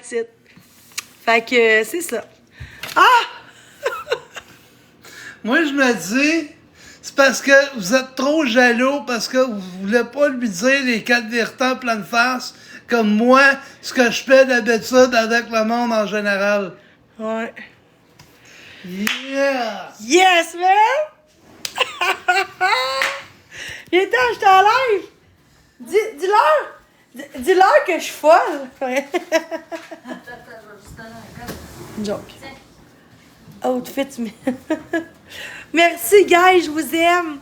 That's it. Fait que c'est ça. Ah! Moi, je me dis, c'est parce que vous êtes trop jaloux, parce que vous voulez pas lui dire les 4 vérités en pleine face, comme moi, ce que je fais d'habitude avec le monde en général. Ouais. Yeah! Yes, man! Il était, j'étais en live! Dis-leur que je suis folle! Ouais. Une joke. Outfit. Merci, guys, je vous aime.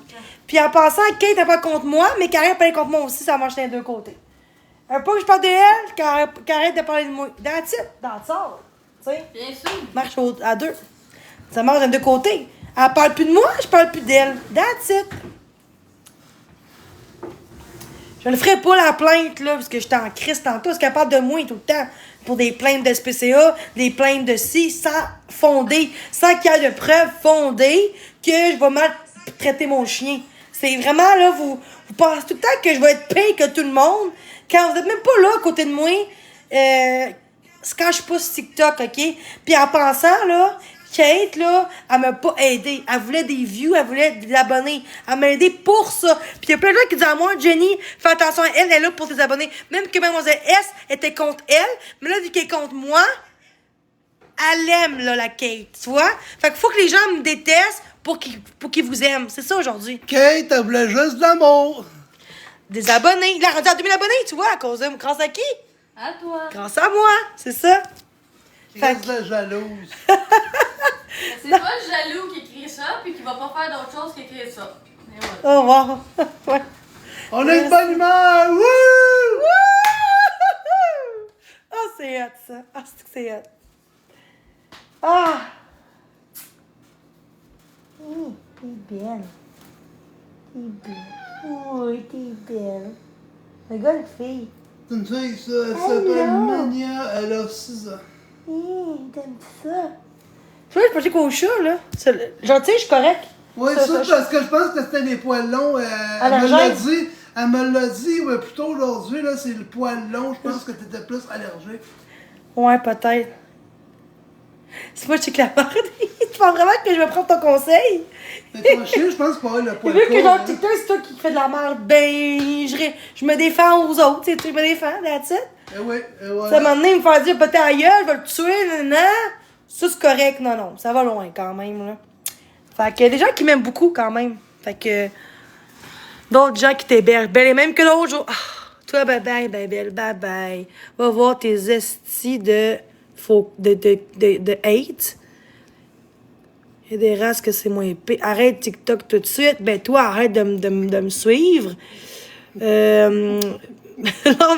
Puis en passant, Kate n'est pas contre moi, mais Karen peut aller contre moi aussi, ça marche des deux côtés. Un peu que je parle de elle, qu'elle arrête de parler de moi. That's it, that's all. Tu sais? Bien sûr. Marche à deux. Ça marche des deux côtés. Elle parle plus de moi, je parle plus d'elle. That's it. Je ne ferai pas la plainte, là, parce que j'étais en crise tantôt, parce qu'elle parle de moi tout le temps. Pour des plaintes de SPCA, des plaintes de ci, sans fonder, sans qu'il y ait de preuves fondées que je vais mal traiter mon chien. C'est vraiment, là, vous pensez tout le temps que je vais être pire que tout le monde, quand vous êtes même pas là à côté de moi, c'est quand je suis pas sur TikTok, OK? Puis en pensant, là, Kate, là, elle m'a pas aidé. Elle voulait des views, elle voulait des abonnés. Elle m'a aidé pour ça. Puis il y a plein de gens qui disent à moi, Jenny, fais attention à elle, elle est là pour tes abonnés. Même que Mademoiselle S était contre elle, mais là, vu qu'elle est contre moi, elle aime, là, la Kate, tu vois? Fait qu'il faut que les gens me détestent pour qu'ils vous aiment. C'est ça, aujourd'hui. Kate, elle voulait juste de l'amour. Des abonnés. Il a rendu à 2000 abonnés, tu vois, grâce à qui? À toi. Grâce à moi, c'est ça. Fait Reste de jalouse. C'est pas le jaloux qui écrit ça, puis qui va pas faire d'autre chose qu'écrire ça. Et voilà. Oh, wow. Ouais. On a une bonne humeur! Wouh! Ah, c'est hot, ça. Ah, c'est que c'est hot. Ah! T'es belle. T'es belle. Oui, t'es belle. Regarde la fille. C'est une fille, ça. Elle s'appelle Mania. Elle a 6 ans. T'aimes ça? Tu vois, je pensais qu'au chat, là. Gentil, je suis correct. Oui, ça, parce que je pense que c'était les poils longs. Elle me l'a dit. Elle me l'a dit, ouais, plutôt aujourd'hui, là, c'est le poil long. Je pense que t'étais plus allergique. Ouais, peut-être. C'est moi, je sais que la merde. Tu penses vraiment que je vais prendre ton conseil? Mais ton chien, je pense pas le poil Vu que dans court. TikTok, c'est toi qui fais de la merde, ben, je me défends aux autres, tu sais, je me défends, that's it. Eh oui, Ça voilà. m'a donné, me faire dire, peut-être ailleurs, je vais le tuer, non. Ça, c'est correct, non, ça va loin quand même, là. Fait que, il y a des gens qui m'aiment beaucoup quand même. Fait que, d'autres gens qui t'hébergent. Belle et même que l'autre jour. Ah, toi, bye bye, belle, bye bye. Va voir tes estis de hate. Il y a des races que c'est moins épais. Arrête TikTok tout de suite. Ben, toi, arrête de me suivre. Non,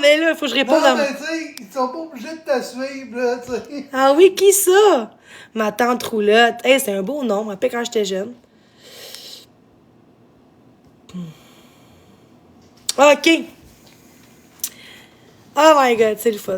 mais là, il faut que je réponde Non, à... mais tu sais, ils sont pas obligés de te suivre, là, tu sais. Ah oui, qui ça? Ma tante Roulotte. Hey, c'est un beau nom. Je me rappelle quand j'étais jeune. OK. Oh my God, c'est le fun.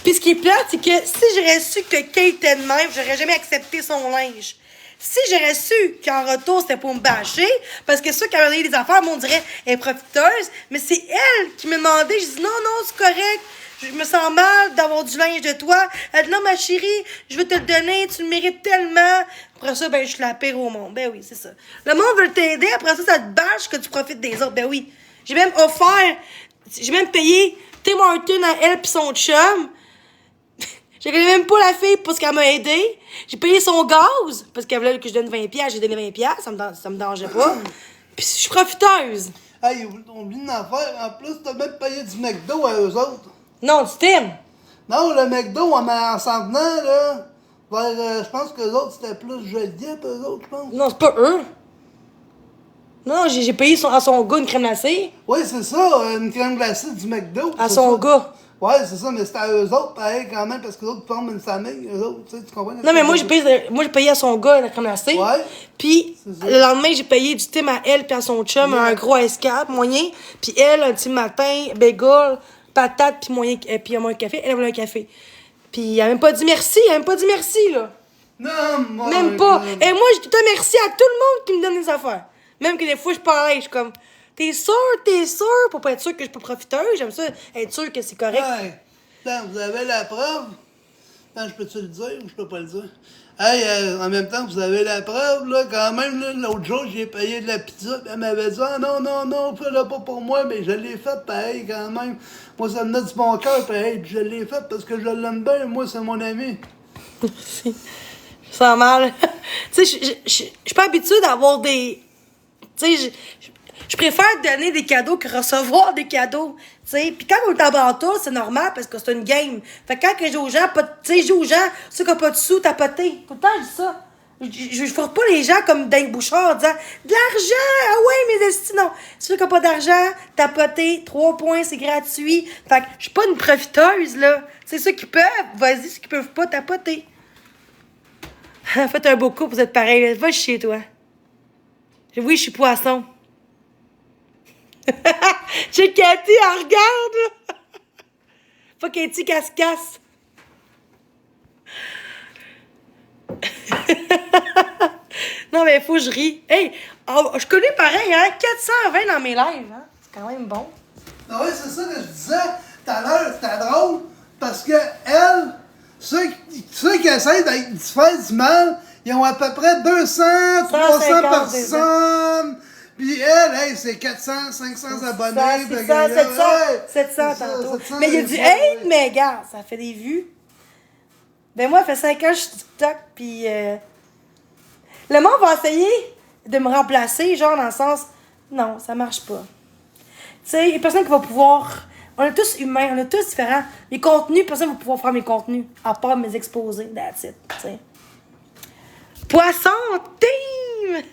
Puis ce qui est plate, c'est que si j'aurais su que Kate était de même, j'aurais jamais accepté son linge. Si j'aurais su qu'en retour, c'était pour me bâcher, parce que ceux qui avaient donné des affaires, moi, on dirait, elle est profiteuse, mais c'est elle qui me demandait. Je dis non, c'est correct. Je me sens mal d'avoir du linge de toi. Elle dit non, ma chérie, je veux te le donner, tu le mérites tellement. Après ça, ben, je suis la pire au monde. Ben oui, c'est ça. Le monde veut t'aider, après ça, ça te bâche que tu profites des autres. Ben oui. J'ai même payé Tim Horton à elle pis son chum. Je connais même pas la fille pour ce qu'elle m'a aidé. J'ai payé son gaz parce qu'elle voulait que je donne 20$. J'ai donné 20$. Ça me dérangeait pas. Puis je suis profiteuse. Hey, oublie une affaire. En plus, t'as même payé du McDo à eux autres. Non, du Tim. Non, le McDo, en s'en venant, là, vers, je pense que les autres, c'était plus Joliette, eux autres, je pense. Non, c'est pas eux. Non, j'ai payé à son gars une crème glacée. Oui, c'est ça, une crème glacée du McDo. À c'est son ça. gars. Ouais, c'est ça, mais c'était à eux autres, pareil, quand même, parce que les autres forment une famille, eux autres, tu sais, tu comprends? Non, mais moi, j'ai payé à son gars la crème glacée. Ouais. Puis, C'est ça. le lendemain, j'ai payé du Tim à elle puis à son chum, Yeah. un gros S4 moyen. Puis elle, un petit matin, bagel, patate, puis moyen, puis un café. Elle voulait un café. Puis, elle a même pas dit merci. Là. Non, moi. Même pas. Et moi, je dis merci à tout le monde qui me donne des affaires. Même que des fois, je parlais, je suis comme, t'es sûr? Pour pas être sûr que je suis pas profiteuse. J'aime ça, être sûr que c'est correct. Ouais. Attends, vous avez la preuve? Attends, je peux-tu le dire ou je peux pas le dire? Hey, en même temps, vous avez la preuve, là, quand même, là, l'autre jour, j'ai payé de la pizza, puis elle m'avait dit, ah non, fais-le pas pour moi, mais je l'ai fait pareil, quand même. Moi, ça me donne du bon cœur, pareil, puis je l'ai fait parce que je l'aime bien, moi, c'est mon ami. Je sens mal. Tu sais, je suis pas habituée d'avoir des... Tu sais, je préfère donner des cadeaux que recevoir des cadeaux. Tu sais, puis quand on est en bantour, c'est normal parce que c'est une game. Fait que quand je joue aux gens, tu sais, je joue aux gens, ceux qui n'ont pas de sous, tapoter. Tout le temps, je dis ça. Je force pas les gens comme Dink Bouchard en disant de l'argent! Ah ouais, mes estis, non. Ceux qui n'ont pas d'argent, tapoter, 3 points, c'est gratuit. Fait que je suis pas une profiteuse, là. C'est ceux qui peuvent, vas-y, ceux qui peuvent pas, tapoter. Faites un beau coup, vous êtes pareil. Va chez toi. Oui, je suis poisson. J'ai Cathy, elle regarde, là. Faut Cathy casse-casse. Non, mais faut que je ris. Hey, je connais pareil, hein? 420 dans mes lives, hein? C'est quand même bon. Ah oui, c'est ça que je disais tout à l'heure, c'était drôle, parce que elle, ceux qui essayent de se faire du mal, ils ont à peu près 200, 300 personnes. Puis elle, hey, c'est 400, 500 abonnés. 700 tantôt. Mais il y a du hate, mais gars, ça fait des vues. Ben moi, ça fait 5 ans que je suis TikTok, puis le monde va essayer de me remplacer, genre dans le sens, non, ça marche pas. Tu sais, il y a personne qui va pouvoir... On est tous humains, on est tous différents. Les contenus, personne ne va pouvoir faire mes contenus, à part mes exposés, that's it, tu sais. Poisson, team!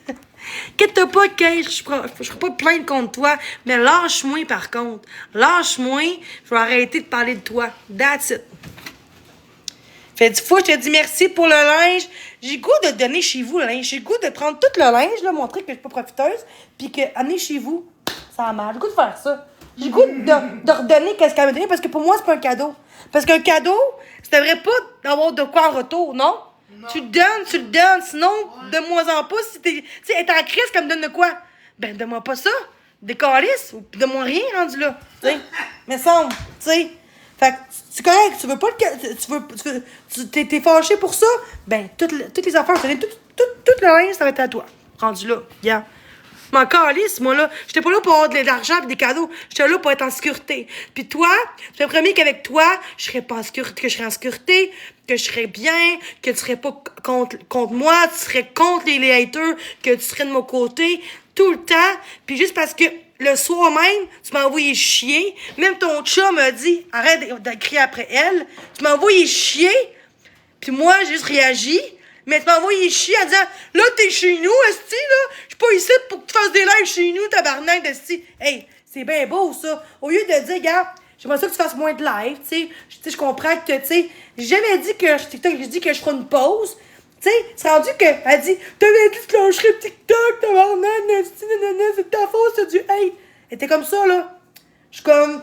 Quitte pas, Kate, je ferai pas de plainte contre toi, mais lâche-moi par contre. Lâche-moi, je vais arrêter de parler de toi. That's it. Fait 10 fois, je te dis merci pour le linge. J'ai le goût de donner chez vous le linge. J'ai le goût de prendre tout le linge, là, montrer que je suis pas profiteuse, puis que amener chez vous, ça marche. J'ai le goût de faire ça. J'ai le goût de redonner qu'est-ce qu'elle m'a donné, parce que pour moi, c'est pas un cadeau. Parce qu'un cadeau, ça devrait pas d'avoir de quoi en retour, non? Non. Tu le donnes, sinon, donne-moi en pas. Si t'es, tu sais, être en crise, comme me donne de quoi? Ben, donne-moi pas ça. Des calices, ou donne-moi rien rendu là. Tu sais, mais semble, tu sais. Fait que, c'est correct, tu veux pas le. T'es fâché pour ça? Ben, toutes les affaires, tout le linge, ça va être à toi. Rendu là, bien. M'en calisse, moi, là. J'étais pas là pour avoir de l'argent et des cadeaux. J'étais là pour être en sécurité. Puis toi, je te promets qu'avec toi, je serais pas en sécurité, que je serais en sécurité, que je serais bien, que tu serais pas contre moi, tu serais contre les haters, que tu serais de mon côté, tout le temps. Puis juste parce que le soir même, tu m'as envoyé chier. Même ton chat m'a dit, arrête de crier après elle. Tu m'as envoyé chier. Puis moi, j'ai juste réagi. Mais tu m'as envoyé chier en disant, là, t'es chez nous, esti, là. Je suis pas ici pour que tu fasses des lives chez nous, tabarnak, esti. Hey, c'est bien beau, ça. Au lieu de dire, gars, j'aimerais ça que tu fasses moins de live, tu sais. Je comprends que, tu sais, j'ai jamais dit que TikTok, j'ai dit que je ferais une pause. Tu sais, c'est rendu qu'elle dit, t'avais dit que tu lâcherais TikTok, tabarnak, esti, nanana, c'est ta faute, c'est du hate. Elle était comme ça, là. Je suis comme,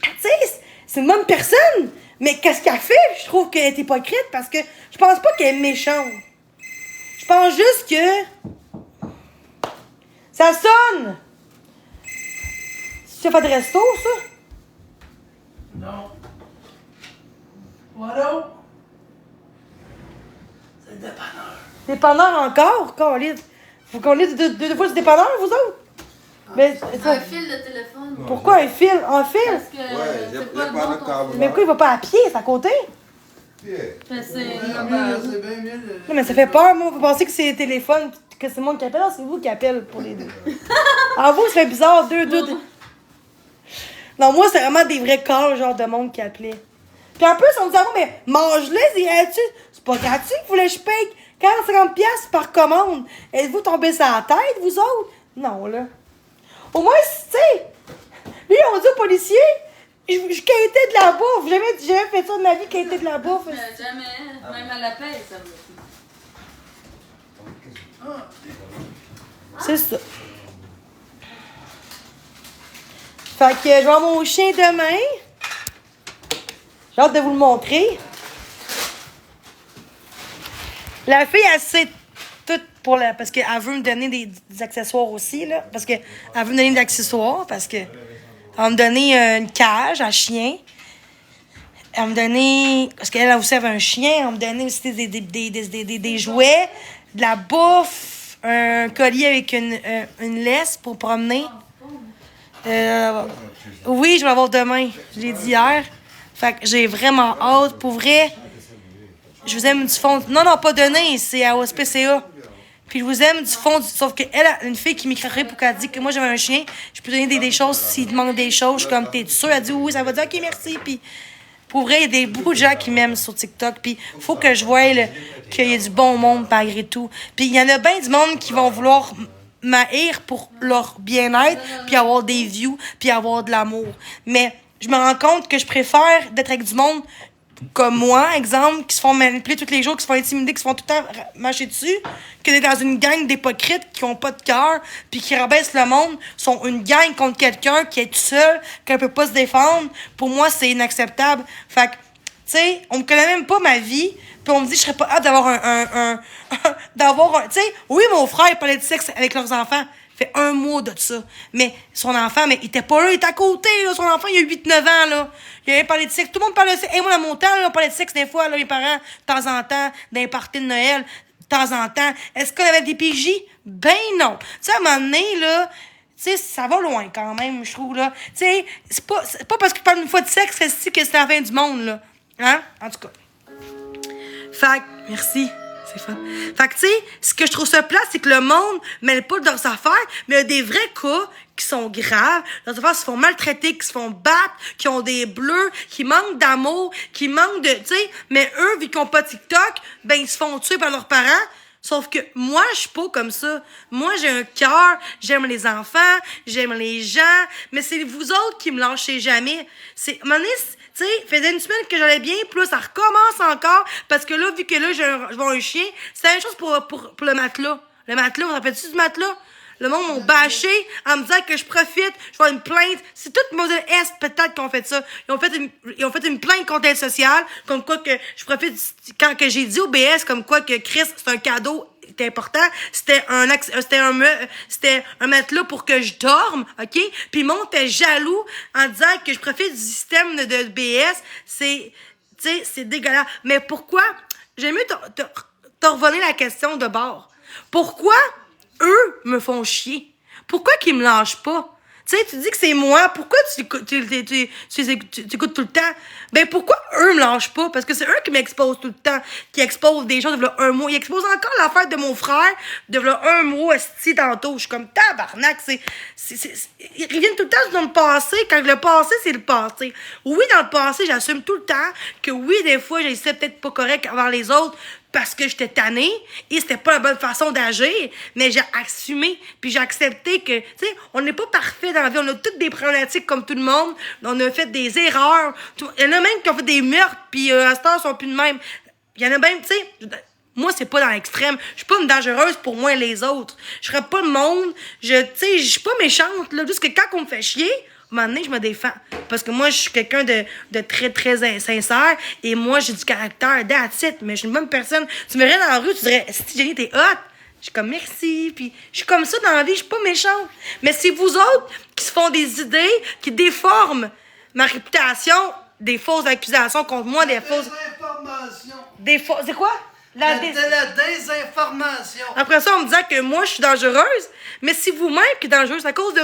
tu sais, c'est une bonne personne. Mais qu'est-ce qu'elle fait? Je trouve qu'elle est hypocrite parce que je pense pas qu'elle est méchante. Je pense juste que ça sonne. Tu fais de resto, ça? Non. Voilà. C'est le dépanneur. Dépanneur encore? Colide. Vous connaissez deux fois ce dépanneur, vous autres? Mais, Un fil de téléphone. pourquoi un fil? Un fil? Parce que c'est pas le bon ton fil. Mais pourquoi il va pas à pied? C'est à côté? Mais c'est C'est bien mieux. Non, mais ça fait peur, moi. Vous pensez que c'est le téléphone, que c'est moi qui appelle? Non, c'est vous qui appelle pour les deux. En vous, ça fait bizarre, deux. Non, moi, c'est vraiment des vrais calls, genre de monde qui appelait. Puis en plus, on me disait, mais mange-les, c'est gratuit. C'est pas gratuit que vous voulez que je paye 40-50$ par commande. Êtes-vous tombé sur la tête, vous autres? Non, là. Au moins, tu sais, lui, on dit aux policiers, je quittais de la bouffe. J'ai jamais fait ça de ma vie, quittais de la bouffe. Jamais, même à la paix, ça me C'est ça. Fait que je vais avoir mon chien demain. J'ai hâte de vous le montrer. La fille, elle sait tout pour la... Parce qu'elle veut me donner des accessoires aussi, là. Parce qu'elle veut me donner des accessoires, parce que... Elle va me donner une cage à chien. Elle me donnait, parce qu'elle aussi avait un chien, elle me donnait aussi des jouets, de la bouffe, un collier avec une laisse pour promener. Oui, je vais l'avoir demain. Je l'ai dit hier. Fait que j'ai vraiment hâte. Pour vrai, je vous aime du fond. Non, pas donné, c'est à OSPCA. Puis je vous aime du fond. Sauf qu'elle a une fille qui m'écrirait pour qu'elle dise que moi j'avais un chien. Je peux donner des choses s'il demande des choses. Je suis comme, t'es sûr? Elle dit oui, ça va dire, ok, merci. Puis pour vrai, il y a beaucoup de gens qui m'aiment sur TikTok. Puis faut que je voie qu'il y a du bon monde malgré tout. Puis il y en a bien du monde qui vont vouloir m'haïr pour leur bien-être, puis avoir des views, puis avoir de l'amour. Mais je me rends compte que je préfère d'être avec du monde comme moi, exemple, qui se font manipuler tous les jours, qui se font intimider, qui se font tout le temps mâcher dessus, que d'être dans une gang d'hypocrites qui ont pas de cœur, puis qui rabaissent le monde, sont une gang contre quelqu'un qui est tout seul, qui ne peut pas se défendre. Pour moi, c'est inacceptable. Fait que, tu sais, on me connaît même pas ma vie, puis on me dit que je serais pas hâte d'avoir un... Tu sais, oui, mon frère il parlait de sexe avec leurs enfants. Fait un mois de ça. Mais son enfant, il était pas là, il était à côté, là. Son enfant, il a 8-9 ans, là. Il avait parlé de sexe. Tout le monde parlait de sexe. Et moi, dans mon temps, là, on parlait de sexe des fois, là, mes parents, de temps en temps, dans les parties de Noël, de temps en temps. Est-ce qu'on avait des PJ? Ben non. Tu sais, à un moment donné, là, tu sais, ça va loin quand même, je trouve, là. Tu sais, c'est pas parce que tu parles une fois de sexe que c'est la fin du monde, là. Hein? En tout cas. Fait que, merci. C'est fun. Fait que, tu sais, ce que je trouve ça plate, c'est que le monde mêle pas de leurs affaires, mais il y a des vrais cas qui sont graves. Leurs affaires se font maltraiter, qui se font battre, qui ont des bleus, qui manquent d'amour, qui manquent de, tu sais, mais eux, vu qu'ils ont pas TikTok, ben, ils se font tuer par leurs parents. Sauf que moi, je suis pas comme ça. Moi, j'ai un cœur, j'aime les enfants, j'aime les gens, mais c'est vous autres qui me lâchez jamais. C'est, à un moment donné, tu sais, faisait une semaine que j'allais bien, puis là, ça recommence encore, parce que là, vu que là, je vois un chien, c'est la même chose pour le matelas. Le matelas, vous vous rappelez-tu du matelas? Le monde m'a bâché en me disant que je profite, je vais faire une plainte. C'est toute Moselle Est, peut-être, qui ont fait ça. Ils ont fait une plainte contre l'aide sociale, comme quoi que je profite, quand que j'ai dit au BS, comme quoi que Chris, c'est un cadeau, c'était important. C'était un matelas pour que je dorme, OK? Puis le monde était jaloux en disant que je profite du système de BS. Tu sais, c'est dégueulasse. Mais pourquoi? J'aime mieux te revenir la question de bord. Pourquoi eux me font chier? Pourquoi qu'ils me lâchent pas? Tu sais, tu dis que c'est moi. Pourquoi tu écoutes tout le temps? Ben, pourquoi eux me lâchent pas? Parce que c'est eux qui m'exposent tout le temps. Qui exposent des choses de un mois. Ils exposent encore l'affaire de mon frère de un mois, tantôt. Je suis comme tabarnak. Ils reviennent tout le temps dans le passé, quand le passé, c'est le passé. Oui, dans le passé, j'assume tout le temps que oui, des fois, j'essaie peut-être pas correct envers les autres, parce que j'étais tannée et c'était pas la bonne façon d'agir, mais j'ai assumé puis j'ai accepté que, tu sais, on n'est pas parfait dans la vie, on a toutes des problématiques comme tout le monde, on a fait des erreurs, il y en a même qui ont fait des meurtres puis à cette heure, ils sont plus de même. Il y en a même, tu sais, moi, c'est pas dans l'extrême. Je suis pas une dangereuse pour moi et les autres. Je serais pas le monde, tu sais, je suis pas méchante, là, juste que quand on me fait chier, à un moment donné, je me défends. Parce que moi, je suis quelqu'un de très, très sincère. Et moi, j'ai du caractère, that's it. Mais je suis une bonne personne. Tu me verrais dans la rue, tu dirais, si Jenny, t'es hot. Je suis comme, merci. Puis, je suis comme ça dans la vie, je suis pas méchante. Mais c'est vous autres qui se font des idées, qui déforment ma réputation, des fausses accusations contre moi, des fausses... Désinformation. C'est quoi? De la désinformation. Après ça, on me disait que moi, je suis dangereuse. Mais c'est vous-même qui êtes dangereuse. C'est à cause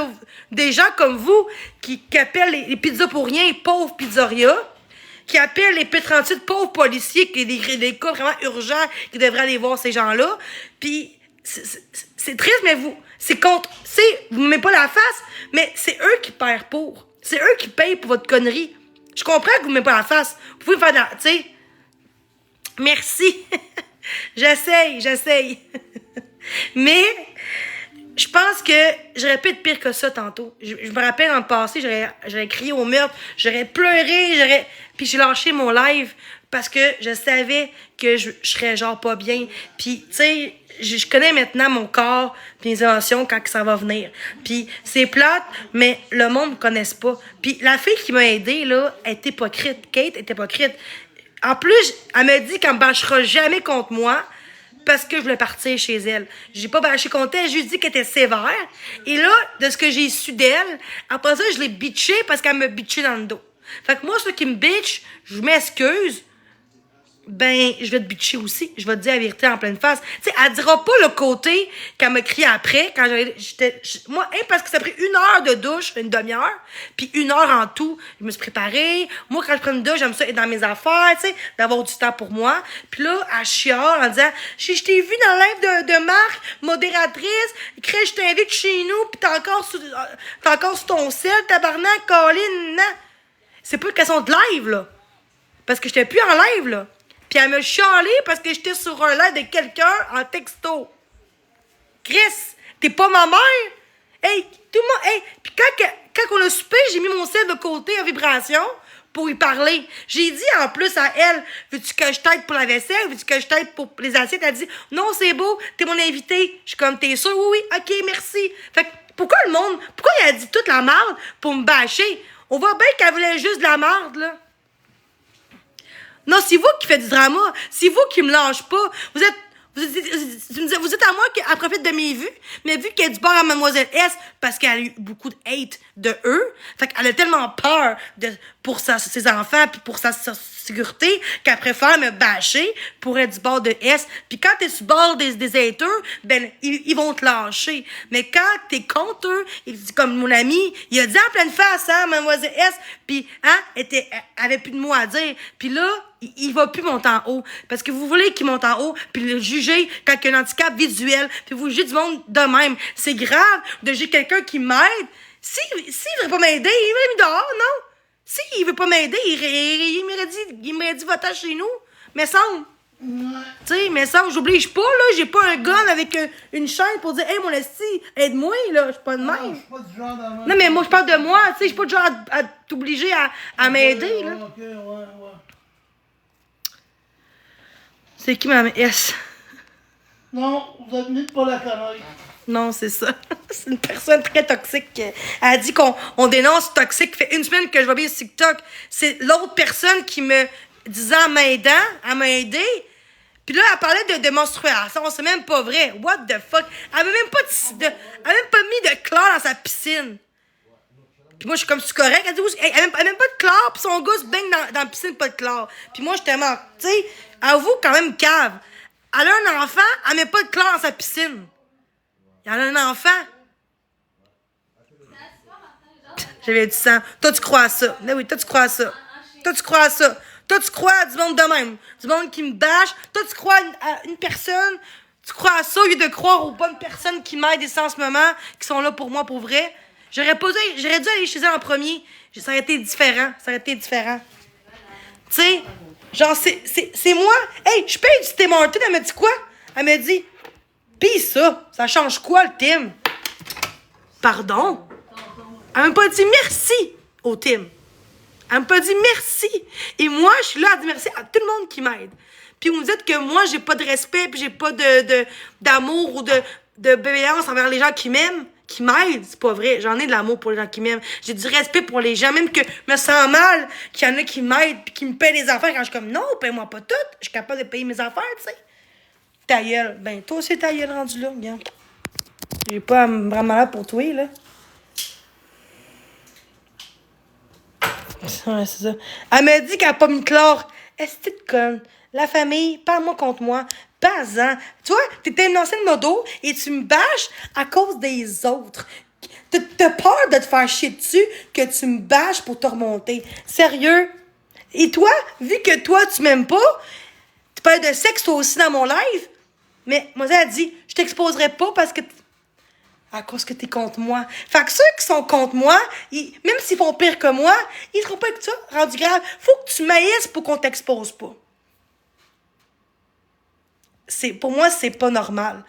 des gens comme vous qui appellent les pizzas pour rien, pauvres pizzerias, qui appellent les P38 pauvres policiers, qui ont des cas vraiment urgents, qui devraient aller voir ces gens-là. Puis, c'est triste, mais c'est contre... vous ne mettez pas la face, mais c'est eux qui perdent pour. C'est eux qui payent pour votre connerie. Je comprends que vous ne mettez pas la face. Vous pouvez faire de la... Tu sais... Merci. J'essaye. Mais je pense que j'aurais pu être pire que ça tantôt. Je me rappelle dans le passé, j'aurais crié au meurtre, j'aurais pleuré, puis j'ai lâché mon live parce que je savais que je serais genre pas bien. Puis tu sais, je connais maintenant mon corps pis mes émotions quand ça va venir. Puis c'est plate, mais le monde me connaisse pas. Puis la fille qui m'a aidée là, elle est hypocrite. Kate est hypocrite. En plus, elle m'a dit qu'elle me bâchera jamais contre moi parce que je voulais partir chez elle. J'ai pas bâché contre elle, j'ai juste dit qu'elle était sévère. Et là, de ce que j'ai su d'elle, après ça, je l'ai bitché parce qu'elle me bitché dans le dos. Fait que moi, ceux qui me bitch, je m'excuse. Ben, je vais te bitcher aussi. Je vais te dire la vérité en pleine face. Tu sais, elle dira pas le côté qu'elle m'a crié après, quand moi, parce que ça a pris 1 heure de douche, une demi-heure, puis 1 heure en tout. Je me suis préparée. Moi, quand je prends une douche, j'aime ça être dans mes affaires, tu sais, d'avoir du temps pour moi. Puis là, elle chiale en disant, je t'ai vu dans le live de Marc, modératrice, crée, je t'invite chez nous, pis t'es encore sur ton sel, tabarnak, Colin, non. C'est pas une question de live, là. Parce que j'étais plus en live, là. Puis elle me chialé parce que j'étais sur un live de quelqu'un en texto. Chris, t'es pas ma mère? Hey, tout le monde... Hey, puis quand on a soupé, j'ai mis mon sel de côté en vibration pour y parler. J'ai dit en plus à elle, veux-tu que je t'aide pour la vaisselle? Veux-tu que je t'aide pour les assiettes? Elle dit, non, c'est beau, t'es mon invité. Je suis comme, t'es sûr? Oui, ok, merci. Fait que pourquoi il a dit toute la merde pour me bâcher? On voit bien qu'elle voulait juste de la merde, là. Non, c'est vous qui faites du drama. C'est vous qui me lâchez pas. Vous êtes à moi qui profite de mes vues, mais vu qu'elle est du bord à Mademoiselle S, parce qu'elle a eu beaucoup de hate de eux, fait qu'elle a tellement peur pour ses enfants puis pour sa sécurité qu'elle préfère me bâcher pour être du bord de S. Puis quand t'es du bord des haters, ben, ils vont te lâcher. Mais quand t'es contre eux, comme mon ami, il a dit en pleine face, hein, Mademoiselle S, puis, hein, elle avait plus de mots à dire. Puis là, il va plus monter en haut. Parce que vous voulez qu'il monte en haut, puis le juger quand il y a un handicap visuel, puis vous jugez du monde de même. C'est grave de juger quelqu'un qui m'aide. S'il veut pas m'aider, il m'a mis dehors, non? S'il veut pas m'aider, il m'aurait dit va-t'en chez nous. Mais semble. Ouais. Tu sais, mais semble, j'oblige pas, là. J'ai pas un gun avec une chaîne pour dire, hey, mon esti, aide-moi, là. Je suis pas de Non, même. je suis pas du genre d'amant. Non, mais moi, je parle de moi. Tu sais, je suis pas du genre à t'obliger à m'aider, là. Ok, ouais. C'est qui ma S? Non, vous êtes mis pour la connerie. Non, c'est ça. C'est une personne très toxique. Elle a dit qu'on dénonce toxique. Ça fait 1 semaine que je vois bien sur TikTok. C'est l'autre personne qui me disait en m'aidant, à m'aider. Puis là, elle parlait de menstruation. C'est même pas vrai. What the fuck? Elle avait même pas mis de chlore dans sa piscine. Puis moi, je suis comme, c'est correct. Elle dit, elle a même pas de chlore. Puis son gars se baigne dans la piscine, pas de chlore. Puis moi, j'étais mort. Tu sais, avoue quand même cave. Elle a un enfant, elle met pas de chlore dans sa piscine. Il y en a un enfant. J'avais du sang. Toi, tu crois à ça. Ben oui, toi, tu crois à ça. Toi, tu crois à ça. Toi, tu crois à du monde de même. Du monde qui me bâche. Toi, tu crois à une personne. Tu crois à ça au lieu de croire aux bonnes personnes qui m'aident ici en ce moment, qui sont là pour moi, pour vrai. J'aurais dû aller chez elle en premier. Ça aurait été différent. Tu sais, genre, c'est moi. Hey, je paye du Tim Hortons. Elle me dit quoi? Elle me dit, pis ça change quoi, le Tim? Pardon? Elle m'a pas dit merci au Tim. Elle m'a pas dit merci. Et moi, je suis là à dire merci à tout le monde qui m'aide. Puis vous me dites que moi, j'ai pas de respect, puis j'ai pas d'amour ou de bienveillance envers les gens qui m'aiment, qui m'aident. C'est pas vrai. J'en ai de l'amour pour les gens qui m'aiment. J'ai du respect pour les gens, même que je me sens mal qu'il y en a qui m'aident puis qui me paient les affaires quand je suis comme non, paye-moi pas tout. Je suis capable de payer mes affaires, tu sais. Ta gueule. Ben, toi aussi, ta gueule rendu là, regarde. J'ai pas à me vraiment là pour toi, là. Ouais, c'est ça. Elle m'a dit qu'elle n'a pas mis de chlore. Est-ce que tu conne? La famille, parle-moi contre moi. Pas-en. Tu vois, t'étais une ancienne modo et tu me bâches à cause des autres. T'as peur de te faire chier dessus que tu me bâches pour te remonter. Sérieux? Et toi, vu que toi, tu m'aimes pas, tu parles de sexe toi aussi dans mon live, mais moi, elle a dit, je t'exposerai pas parce que... À cause que t'es contre moi. Fait que ceux qui sont contre moi, même s'ils font pire que moi, ils seront pas avec ça, rendu grave. Faut que tu maïsses pour qu'on t'expose pas. Pour moi, c'est pas normal.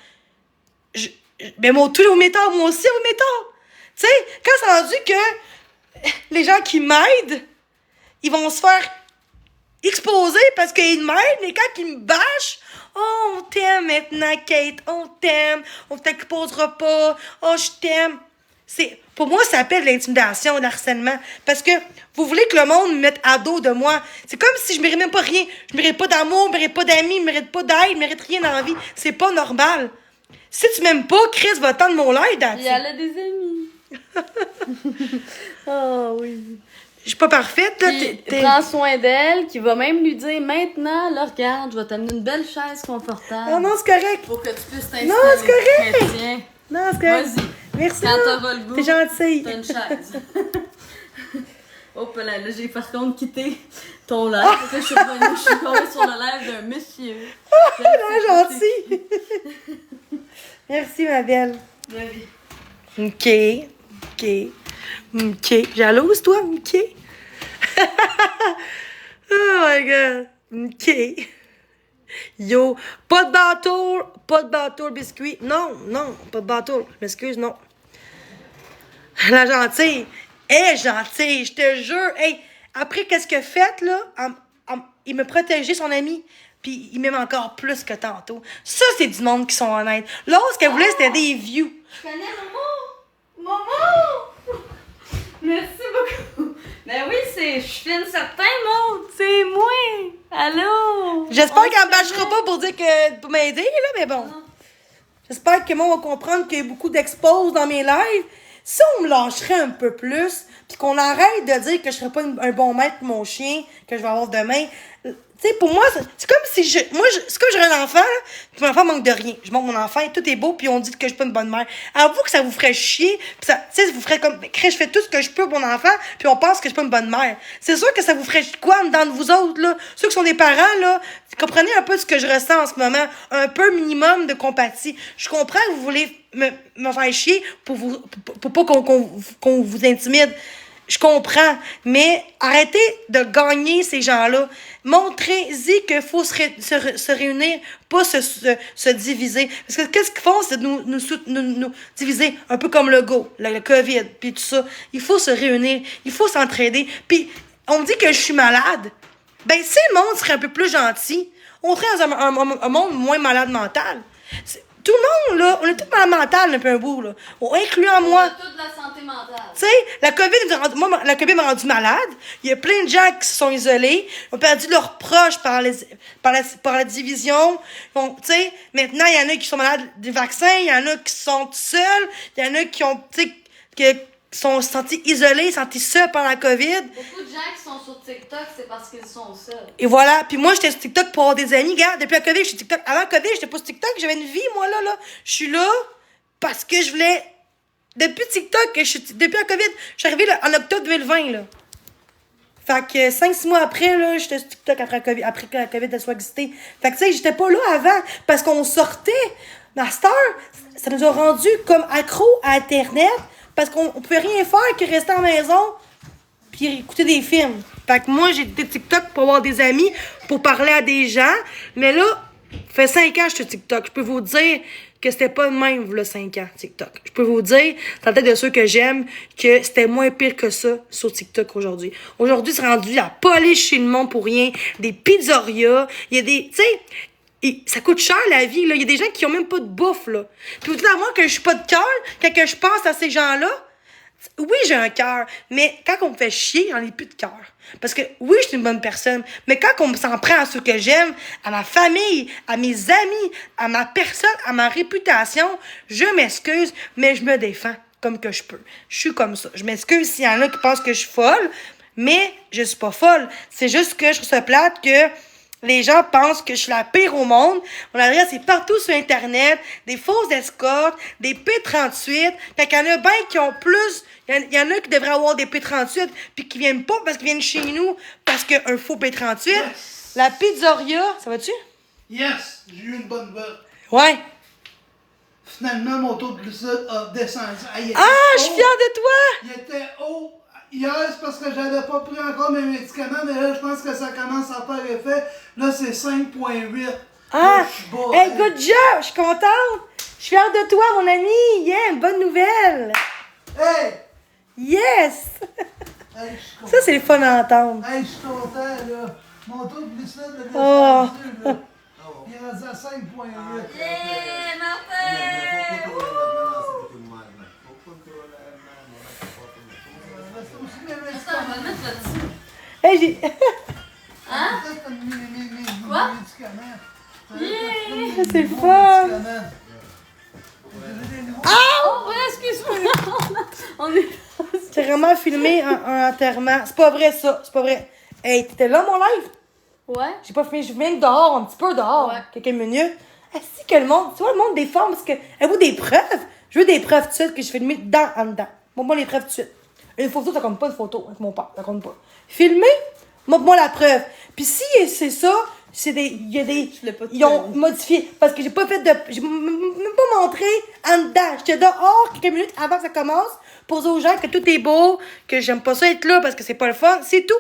Mais moi, tous mes torts, moi aussi, mes torts. Tu sais, quand c'est rendu que les gens qui m'aident, ils vont se faire exposer parce qu'ils m'aident, mais quand ils me bâchent, oh, on t'aime maintenant, Kate, on t'aime, on t'exposera pas, oh, je t'aime. Pour moi, ça s'appelle de l'intimidation, de l'harcèlement. Parce que vous voulez que le monde me mette à dos de moi. C'est comme si je mérite même pas rien. Je mérite pas d'amour, je mérite pas d'amis, je mérite pas d'aide, je mérite rien dans la vie. C'est pas normal. Si tu m'aimes pas, Chris va tendre mon aide à Et elle a des amis. Oh oui. Je suis pas parfaite, là. Qui prend soin d'elle, qui va même lui dire maintenant, là, regarde, je vais t'amener une belle chaise confortable. Oh non, c'est correct. Pour que tu puisses t'installer. Non, c'est correct. Tiens. Non, c'est correct. Vas-y. Merci. Quand t'auras le goût, T'es gentille. t'as une chaise. Hop là, j'ai par contre quitté ton live. Parce que je suis revenue, je suis tombée sur le live d'un monsieur. Non, gentil. Merci, ma belle. OK. OK. OK. Jalouse, toi, OK? Oh my God. OK. Yo. Pas de bateau, le biscuit. Non, pas de bateau. Je m'excuse, non. La gentille. Gentille, je te jure. Hey, après, qu'est-ce qu'il a fait, là? Il me protégeait son ami. Puis il m'aime encore plus que tantôt. Ça, c'est du monde qui sont honnêtes. L'autre, ce qu'elle voulait, c'était des views. Je connais Momo! Momo! Merci beaucoup. Ben oui, je suis une certaine, Maud. C'est moi. Allô? J'espère qu'elle me bâchera pas pour m'aider, là, mais bon. J'espère que moi, on va comprendre qu'il y a beaucoup d'exposes dans mes lives. Si on me lâcherait un peu plus, puis qu'on arrête de dire que je serais pas un bon maître pour mon chien, que je vais avoir demain. Tu sais, pour moi, c'est comme si c'est comme j'aurais un enfant, là, puis mon enfant manque de rien. Je montre mon enfant, tout est beau, puis on dit que je suis pas une bonne mère. Avoue que ça vous ferait chier, puis ça, tu sais, vous ferait comme, je fais tout ce que je peux pour mon enfant, puis on pense que je suis pas une bonne mère. C'est sûr que ça vous ferait quoi dans vous autres, là? Ceux qui sont des parents, là, comprenez un peu ce que je ressens en ce moment. Un peu minimum de compatie. Je comprends que vous voulez me faire chier pour pas qu'on vous intimide. Je comprends, mais arrêtez de gagner ces gens-là. Montrez-y qu'il faut se réunir, pas se diviser. Parce que qu'est-ce qu'ils font, c'est de nous diviser, un peu comme le COVID, puis tout ça. Il faut se réunir, il faut s'entraider. Puis on me dit que je suis malade. Ben, si le monde serait un peu plus gentil, on serait dans un monde moins malade mental. Tout le monde, là, on est tous malades mentales depuis un bout, là. Incluant moi. On a toute la santé mentale. Tu sais, la COVID m'a rendu malade. Il y a plein de gens qui se sont isolés, ont perdu leurs proches par la division. Tu sais, maintenant, il y en a qui sont malades des vaccins, il y en a qui sont seuls, il y en a qui ont, tu sais, qui sont sentis isolés, sentis seuls par la COVID. Beaucoup de gens qui sont sur TikTok, c'est parce qu'ils sont seuls. Et voilà. Puis moi, j'étais sur TikTok pour avoir des amis. Regarde, depuis la COVID, je suis TikTok. Avant la COVID, j'étais pas sur TikTok, j'avais une vie, moi, là. Je suis là parce que je voulais... Depuis TikTok, depuis la COVID, je suis arrivée là, en octobre 2020, là. Fait que 5-6 mois après, là, j'étais sur TikTok après que la COVID soit existé. Fait que, tu sais, j'étais pas là avant parce qu'on sortait. Mais à cette heure, ça nous a rendu comme accros à Internet parce qu'on pouvait rien faire que rester en maison puis écouter des films. Fait que moi, j'ai été TikTok pour avoir des amis, pour parler à des gens. Mais là, ça fait 5 ans que je suis TikTok. Je peux vous dire que c'était pas le même, là, 5 ans, TikTok. Je peux vous dire, dans la tête de ceux que j'aime, que c'était moins pire que ça sur TikTok aujourd'hui. Aujourd'hui, c'est rendu à pas aller chez le monde pour rien, des pizzerias, il y a des, tu sais, ça coûte cher, la vie, là. Il y a des gens qui ont même pas de bouffe, là. Puis vous dites à moi que je suis pas de cœur, quand que je pense à ces gens-là, oui, j'ai un cœur, mais quand on me fait chier, j'en ai plus de cœur. Parce que oui, je suis une bonne personne, mais quand on s'en prend à ceux que j'aime, à ma famille, à mes amis, à ma personne, à ma réputation, je m'excuse, mais je me défends comme que je peux. Je suis comme ça. Je m'excuse s'il y en a qui pensent que je suis folle, mais je suis pas folle. C'est juste que je trouve ça plate que les gens pensent que je suis la pire au monde. Mon adresse est partout sur Internet. Des fausses escortes, des P38. Fait qu'il y en a bien qui ont plus. Il y en a qui devraient avoir des P38 puis qui viennent pas parce qu'ils viennent chez nous parce qu'un faux P38. Yes. La pizzeria, ça va-tu? Yes, j'ai eu une bonne nouvelle. Ouais. Finalement, mon taux de glucides a descendu. Je suis fière de toi! Il était haut. Hier, c'est parce que j'avais pas pris encore mes médicaments, mais là, je pense que ça commence à faire effet. Là, c'est 5,8. Là, je suis bas. Hey, good job! Je suis contente! Je suis fière de toi, mon ami! Yeah, une bonne nouvelle! Hey! Yes! Hey, je suis content. Ça, c'est le fun à entendre. Hey, je suis content, là. Mon taux de glucides est descendu, Oh. là. Il est rendu à 5,8. Yeah, Martin! Attends, on va le mettre là-dessus. Hey, j'ai... Hein? Quoi? Yeah, c'est le fun! Oh, ouais, excuse-moi. On est C'est vraiment filmé un enterrement. C'est pas vrai, ça. C'est pas vrai. Hey, t'étais là, mon live? Ouais. J'ai pas filmé, je viens dehors, un petit peu dehors. Ouais. Quelques minutes. Est-ce que le monde, tu vois, le monde déforme parce que. Avez-vous des preuves? Je veux des preuves tout de suite que je filmé en dedans. Montre-moi les preuves tout de suite. Une photo, ça compte pas une photo avec mon père. Ça compte pas. Filmer, montre-moi la preuve. Puis si c'est ça, c'est des. Il y a des. Ils ont modifié. Parce que j'ai pas fait de. J'ai même pas montré en dedans. J'étais dehors quelques minutes avant que ça commence pour dire aux gens que tout est beau, que j'aime pas ça être là parce que c'est pas le fun. C'est tout.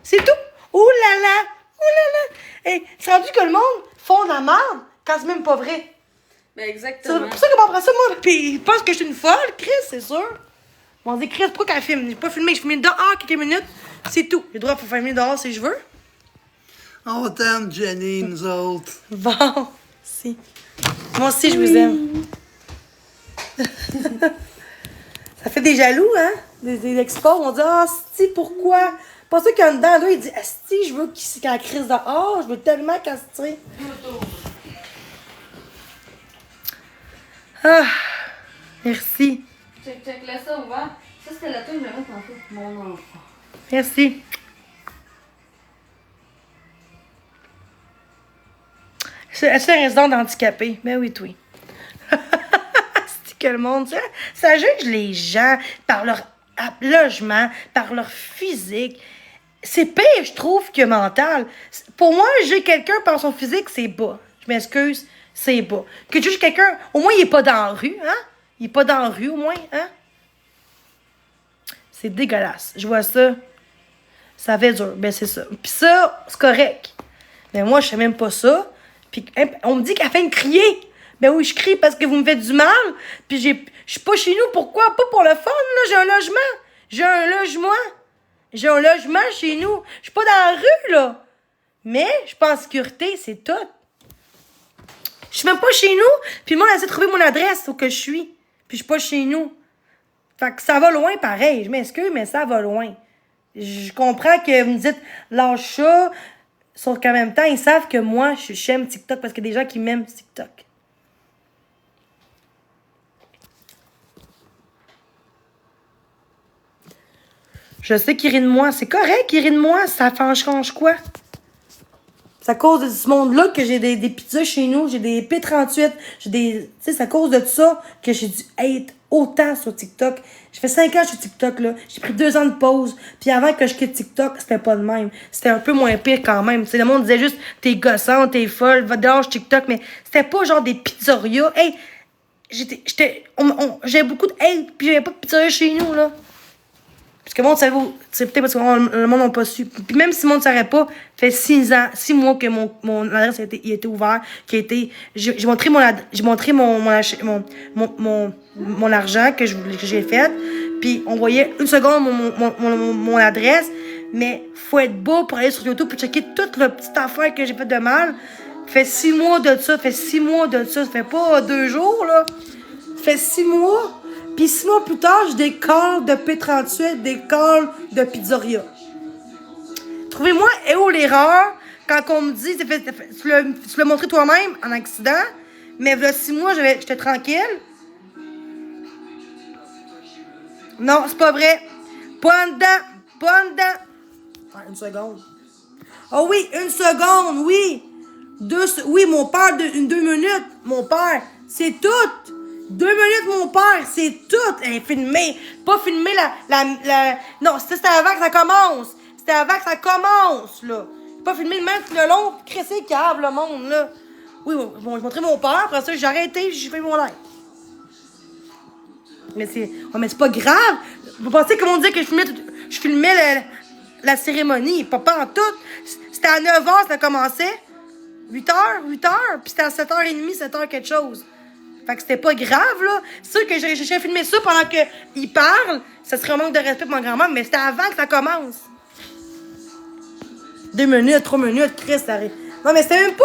C'est tout. Ouh là là. Ouh là là. Hey, c'est rendu que le monde font de la merde quand c'est même pas vrai. Ben C'est exactement. pour ça que m'en ça, moi. Puis ils pensent que je suis une folle, Chris, c'est sûr. On dit, Chris, pourquoi qu'elle filme? J'ai pas filmé, je filmé dehors quelques minutes. C'est tout. J'ai le droit pour filmer dehors si je veux. On t'aime, Jenny, nous autres. Bon, si. Moi aussi, je vous aime. Ça fait des jaloux, hein? Des expos. On dit, ah, si, pourquoi? Pas ça qu'il y a dedans, là, il dit, si, je veux qu'elle crise dehors, je veux tellement qu'elle se tire. Ah, merci. Check, laisse ça ouvert. Ça, c'était la toune que j'avais tantôt. Mon enfant. Merci. C'est un résident handicapé. Mais oui, oui. C'est que le monde, ça juge les gens par leur logement, par leur physique. C'est pire, je trouve, que mental. Pour moi, juger quelqu'un par son physique, c'est bas. Je m'excuse, c'est bas. Que tu juges quelqu'un, au moins, il est pas dans la rue, hein? Il est pas dans la rue, au moins, hein? C'est dégueulasse. Je vois ça. Ça fait dur. Ben, c'est ça. Puis ça, c'est correct. Mais moi, je sais même pas ça. Puis on me dit qu'elle fait une crier. Ben oui, je crie parce que vous me faites du mal. Puis je suis pas chez nous. Pourquoi? Pas pour le fun, là. J'ai un logement. J'ai un logement chez nous. Je suis pas dans la rue, là. Mais je suis pas en sécurité, c'est tout. Je suis même pas chez nous. Puis moi, elle essaie de trouver mon adresse où que je suis. Puis je suis pas chez nous. Fait que ça va loin, pareil. Je m'excuse, mais ça va loin. Je comprends que vous me dites lâche ça, sauf qu'en même temps, ils savent que moi, j'aime TikTok parce qu'il y a des gens qui m'aiment TikTok. Je sais qu'ils rient de moi. C'est correct qu'ils rient de moi. Ça change quoi? C'est à cause de ce monde-là que j'ai des pizzas chez nous. J'ai des P38. J'ai des... Tu sais, c'est à cause de ça que j'ai dû être autant sur TikTok. J'ai fait 5 ans sur TikTok, là. J'ai pris 2 ans de pause. Puis avant que je quitte TikTok, c'était pas le même. C'était un peu moins pire quand même. Tu sais, le monde disait juste, t'es gossante, t'es folle, va dehors sur TikTok. Mais c'était pas genre des pizzerias. Hey, j'avais beaucoup de hate, puis j'avais pas de pizzeria chez nous, là. Parce que le monde savait, c'est peut-être parce que le monde n'a pas su. Puis même si le monde ne savait pas, ça fait 6 mois que mon adresse a été ouverte, j'ai montré mon argent que j'ai fait. Puis on voyait une seconde mon adresse, mais faut être beau pour aller sur YouTube pour checker toute la petite affaire que j'ai fait de mal. Ça fait 6 mois de ça, ça fait pas 2 jours, là. Ça fait 6 mois. Puis 6 mois plus tard, j'ai des calls de P38, des calls de pizzeria. Trouvez-moi, et où l'erreur, quand on me dit, tu l'as montré toi-même en accident, mais il y a 6 mois, j'étais tranquille. Non, c'est pas vrai. Pas en dedans. Ah, une seconde. Oh oui, une seconde, oui. Oui, mon père, 2 minutes. Mon père, c'est tout. 2 minutes, mon père, c'est tout. Hey, filmé. Pas filmé Non, c'était avant que ça commence. C'était avant que ça commence, là. Pas filmé même le long, cressé câble, le monde, là. Oui, bon, je montrais mon père, après ça, j'ai arrêté, j'ai fait mon live. Mais c'est pas grave. Vous pensez comment on disait que je filmais la cérémonie? Pas en tout. C'était à 9h, ça commençait. 8h, puis c'était à 7h30, 7h quelque chose. Fait que c'était pas grave, là. C'est sûr que j'ai filmé ça pendant qu'il parle. Ça serait un manque de respect pour ma grand-mère, mais c'était avant que ça commence. 2 minutes, 3 minutes, Chris, ça arrive. Non, mais c'était même pas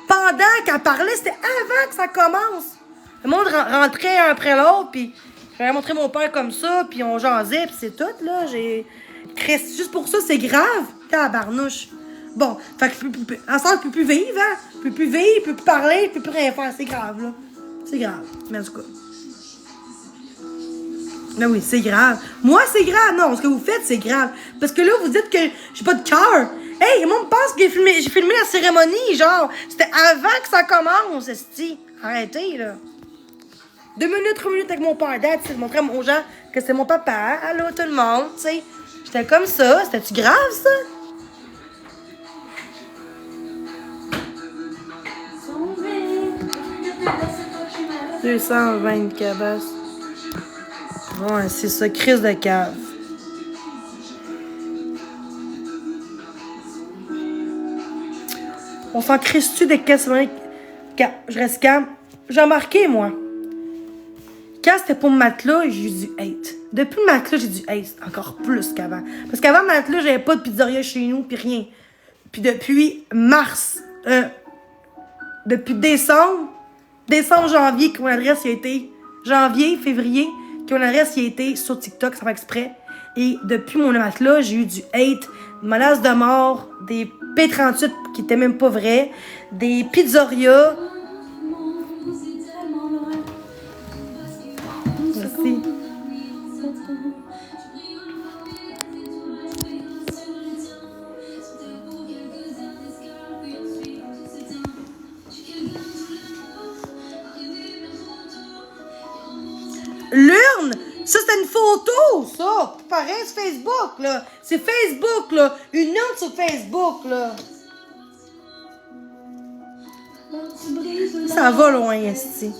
pendant qu'elle parlait, c'était avant que ça commence. Le monde rentrait un après l'autre, puis j'avais montré mon père comme ça, puis on jasait, puis c'est tout, là. Chris, juste pour ça, c'est grave. Tabarnouche. Bon, fait que ensemble, je peux plus vivre, hein. Je peux plus vivre, je peux plus parler, je peux plus rien faire. C'est grave, là. C'est grave. Mais en tout cas. Ben oui, c'est grave. Moi, c'est grave. Non, ce que vous faites, c'est grave. Parce que là, vous dites que j'ai pas de cœur. Hey, le monde pense que j'ai filmé la cérémonie, genre. C'était avant que ça commence, esti. Arrêtez, là. 2 minutes, 3 minutes avec mon père. Dad, c'est de montrer aux gens que c'est mon papa. Allô, tout le monde, tu sais. J'étais comme ça. C'était-tu grave, ça? « 220 cabasses. » Ouais, c'est ça, crise de cave. On s'en crisse-tu de qu'est-ce que je reste calme. J'ai remarqué, moi. Quand c'était pour le matelas, j'ai eu du hate. Depuis le matelas, j'ai du hate encore plus qu'avant. Parce qu'avant le matelas, j'avais pas de pizzeria chez nous, puis rien. Puis depuis mars, depuis décembre, janvier, que mon adresse y a été... Janvier, février, que mon adresse y a été sur TikTok, ça fait exprès. Et depuis mon matelas, j'ai eu du hate, menaces de mort, des P38 qui étaient même pas vrais, des pizzerias. Merci. L'urne, ça c'est une photo, ça. Pareil, c'est Facebook, là. C'est Facebook, là. Une urne sur Facebook, là. Ça va loin, ici.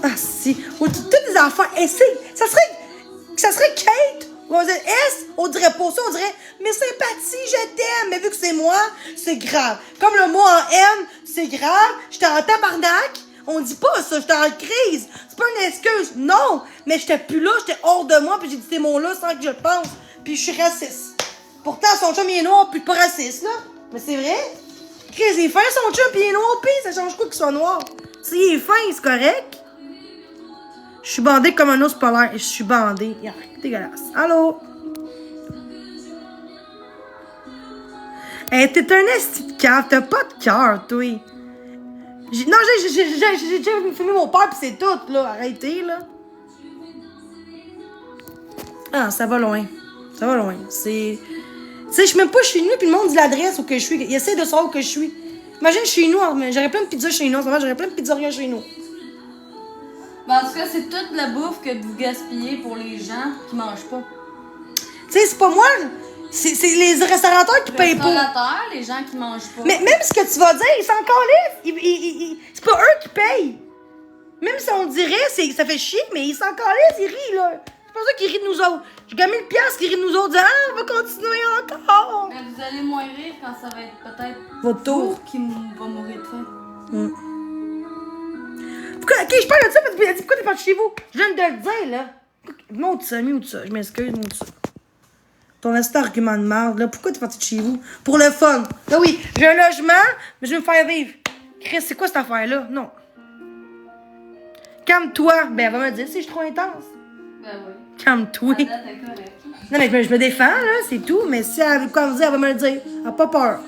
Ah, si. Toutes les affaires, essaye. Ça serait Kate. On dirait S, on dirait pas ça, on dirait mes sympathies, je t'aime. Mais vu que c'est moi, c'est grave. Comme le mot en M, c'est grave. J'étais en tabarnak. On dit pas ça, j'étais en crise. C'est pas une excuse, non. Mais j'étais plus là, j'étais hors de moi, puis j'ai dit ces mots-là sans que je le pense. Puis je suis raciste. Pourtant, son chum, il est noir, puis pas raciste, là. Mais c'est vrai. Chris, il est fin, son chum, puis il est noir, puis ça change quoi qu'il soit noir? S'il est fin, c'est correct. Je suis bandée comme un ours polaire. Je suis bandée. Dégueulasse. Allô? Hey, t'es un esti de cave, t'as pas de cœur, toi. Non, j'ai déjà filmé mon père, pis c'est tout, là. Arrêtez, là. Ah, ça va loin. Ça va loin. C'est... Tu sais, je suis même pas chez nous, puis le monde dit l'adresse où que je suis. Il essaie de savoir où que je suis. Imagine chez nous, mais j'aurais plein de pizzas chez nous. J'aurais plein de pizzerias chez nous. Ben, en tout cas, c'est toute la bouffe que vous gaspillez pour les gens qui mangent pas. Tu sais, c'est pas moi. C'est les restaurateurs qui payent pas. Les restaurateurs, les gens qui mangent pas. Mais même ce que tu vas dire, ils s'en calissent. C'est pas eux qui payent. Même si on dirait, ça fait chier, mais ils s'en calissent, ils rient, là. C'est pas ça qu'ils rient de nous autres. J'ai gagné 1000 piastres qui rient de nous autres, disant, ah, on va continuer encore. Mais vous allez moins rire quand ça va être peut-être Votre tour. qui va mourir de faim. Pourquoi, ok, je parle de ça parce que pourquoi t'es parti chez vous? Je viens de le dire, là. Monte ça, mute ça. Je m'excuse, monte ça. Ton argument de merde, là. Pourquoi t'es parti de chez vous? Pour le fun. Là, oui, j'ai un logement, mais je vais me faire vivre. Chris, c'est quoi cette affaire-là? Non. Calme-toi. Ben, elle va me dire si je suis trop intense. Ben oui. Calme-toi. La date est correcte. Non, mais je me défends, là, c'est tout. Mais si elle veut quoi me dire, elle va me le dire. Elle n'a pas peur.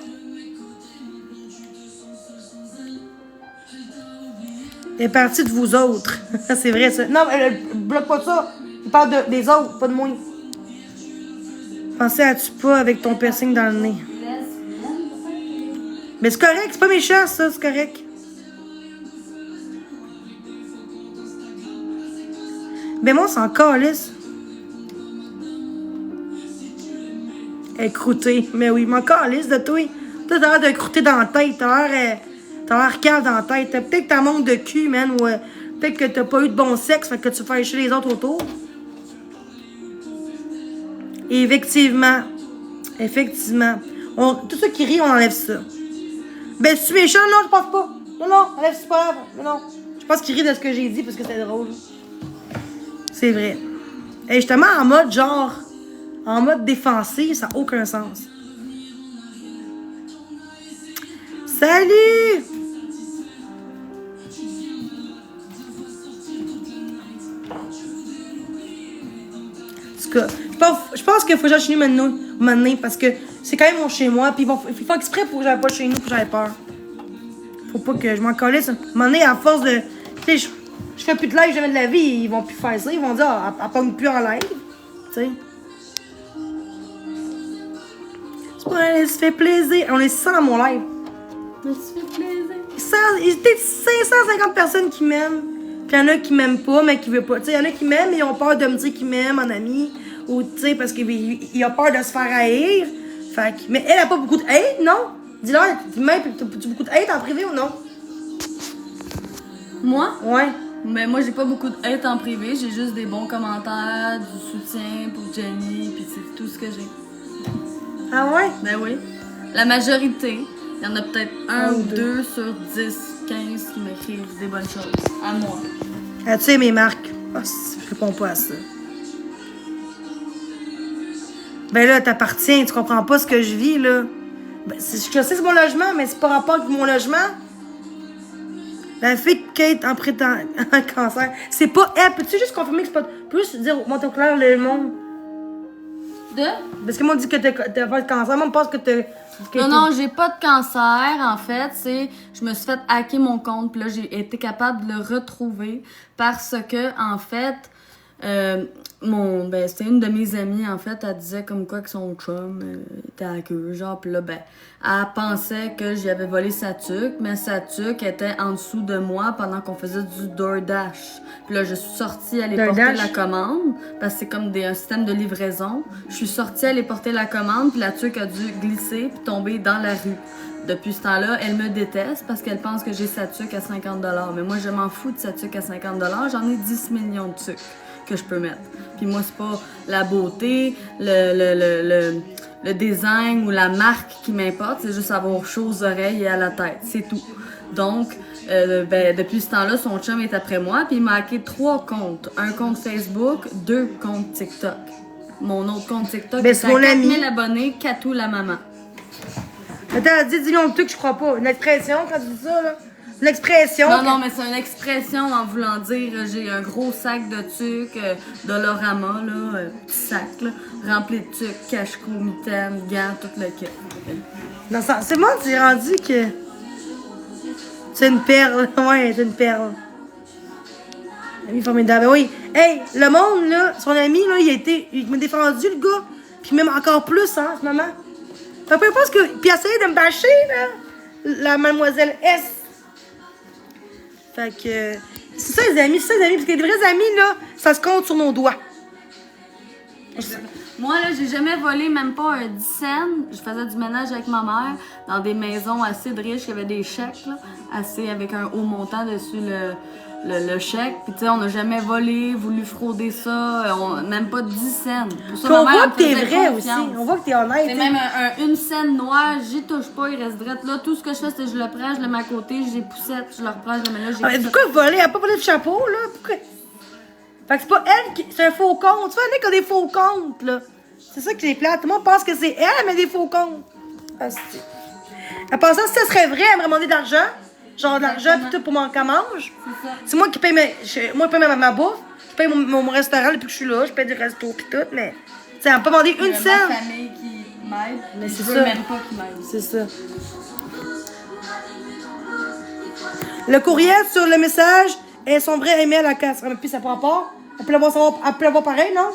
Elle est partie de vous autres. C'est vrai, ça. Non, elle bloque pas ça. Il parle des autres, pas de moi. Pensez à tu pas avec ton piercing dans le nez. Mais c'est correct, c'est pas méchant, ça, c'est correct. Ben moi, c'est encore lisse. Elle est croûtée. Mais oui, mais encore lisse de toi. Toi, t'as l'air de croûter dans la tête. T'as l'air cave dans la tête. Peut-être que t'as manque de cul, man. Ou peut-être que t'as pas eu de bon sexe, fait que tu fais chez les autres autour. Et effectivement. Tout ceux qui rient, on enlève ça. Ben, si tu es méchant, non, je pense pas. Non, enlève ça pas. Non. Je pense qu'ils rient de ce que j'ai dit parce que c'est drôle. C'est vrai. Et justement, en mode genre, en mode défensif, ça n'a aucun sens. Salut! En tout cas, je pense qu'il faut que j'aille chez nous maintenant parce que c'est quand même mon chez moi. Puis il faut exprès pour que j'aille pas chez nous, pour que j'aille peur. Faut pas que je m'en calisse. À un moment donné, à force de. Tu sais, je je fais plus de live jamais de la vie, ils vont plus faire ça. Ils vont dire, ah, elle pogne plus en live. Tu sais. C'est pas elle se fait plaisir. On est 100 dans mon live. Me fait plaisir. Il y a peut-être 550 personnes qui m'aiment. Puis il y en a qui m'aiment pas, mais qui veulent pas. Tu sais, il y en a qui m'aiment, mais ils ont peur de me dire qu'ils m'aiment en ami. Ou, tu sais, parce qu'il a peur de se faire haïr. Fait que, mais elle a pas beaucoup de hate, non? Dis-leur, tu beaucoup de hate en privé ou non? Moi? Ouais. Mais moi, j'ai pas beaucoup de hate en privé. J'ai juste des bons commentaires, du soutien pour Jenny, puis c'est tout ce que j'ai. Ah ouais? Ben oui. La majorité, il y en a peut-être un ou deux sur 10, 15 qui m'écrivent des bonnes choses. À moi. As-tu aimé Marc? Oh, je réponds pas à ça. Ben là, t'appartiens, tu comprends pas ce que je vis, là. Ben, je sais c'est mon logement, mais c'est pas rapport avec mon logement. La fille de Kate en prétend un cancer. C'est pas elle. Peux-tu juste confirmer que c'est pas. Peux-tu dire, monte au clair le monde? De? Parce que moi, on dit que t'as pas de cancer. Moi, on pense que t'as. Non, j'ai pas de cancer, en fait. Je me suis fait hacker mon compte, puis là, j'ai été capable de le retrouver parce que, en fait, c'était une de mes amies, en fait, elle disait comme quoi que son chum était hacker, genre, puis là, elle pensait que j'y avais volé sa tuque, mais sa tuque était en dessous de moi pendant qu'on faisait du DoorDash. Puis là, je suis sortie aller porter la commande, parce que c'est comme un système de livraison. Je suis sortie aller porter la commande, puis la tuque a dû glisser puis tomber dans la rue. Depuis ce temps-là, elle me déteste parce qu'elle pense que j'ai sa tuque à 50$. Mais moi, je m'en fous de sa tuque à 50$. J'en ai 10 millions de tuques que je peux mettre. Puis moi, c'est pas la beauté, le design ou la marque qui m'importe, c'est juste avoir chaud aux oreilles et à la tête, c'est tout. Donc, depuis ce temps-là, son chum est après moi, puis il m'a hacké 3 comptes. Un compte Facebook, 2 comptes TikTok. Mon autre compte TikTok, c'est à 4000 abonnés, Katou la maman. Attends, dis-le de truc, je crois pas. Une expression quand tu dis ça, là? Une expression. Non, mais c'est une expression en voulant dire j'ai un gros sac de tucs, Dolorama, là, petit sac, là, rempli de tucs, cache-cou, mitaine, gants, tout le kit. Non, c'est moi qui j'ai rendu que. C'est une perle. Ouais, c'est une perle. Ami formidable. Oui. Hey, le monde, là, son ami, là, il m'a défendu, le gars. Puis même encore plus, hein, en ce moment. Fait que je pense que. Puis essayé de me bâcher, là, la mademoiselle S. Fait que. C'est ça, les amis, Parce que les vrais amis, là, ça se compte sur nos doigts. Moi, là, j'ai jamais volé même pas un 10 cents. Je faisais du ménage avec ma mère dans des maisons assez de riches. Il y avait des chèques, là, assez avec un haut montant dessus le chèque. Puis, tu sais, on n'a jamais volé, voulu frauder ça. Même pas 10 cents. Pour ça, on voit que t'es vrai aussi. On voit que t'es honnête. C'est même une scène noire, j'y touche pas, il reste drette là. Tout ce que je fais, c'est que je le prends, je le mets à côté, j'ai poussette, je le reprends, je le mets là, j'ai poussette. Pourquoi voler? Elle a pas volé de chapeau, là? Pourquoi? Fait que c'est pas elle qui. C'est un faux compte. Tu vois, elle qui a des faux comptes, là. C'est ça qui est plate. Tout le monde pense que c'est elle, mais des faux comptes. Ah, elle pensait que si ça serait vrai, elle me demandait de l'argent. Genre de l'argent pis tout pour mon mange. C'est moi qui paye ma bouffe. Je paye mon restaurant depuis que je suis là. Je paye du resto pis tout, mais. Tu sais, elle m'a pas demandé une scène. Ma famille qui m'aide. Mais c'est ça. Même pas qui m'aide. C'est ça. Le courriel sur le message est son vrai email à casse. Puis ça prend pas. Elle peut l'avoir pareil, non?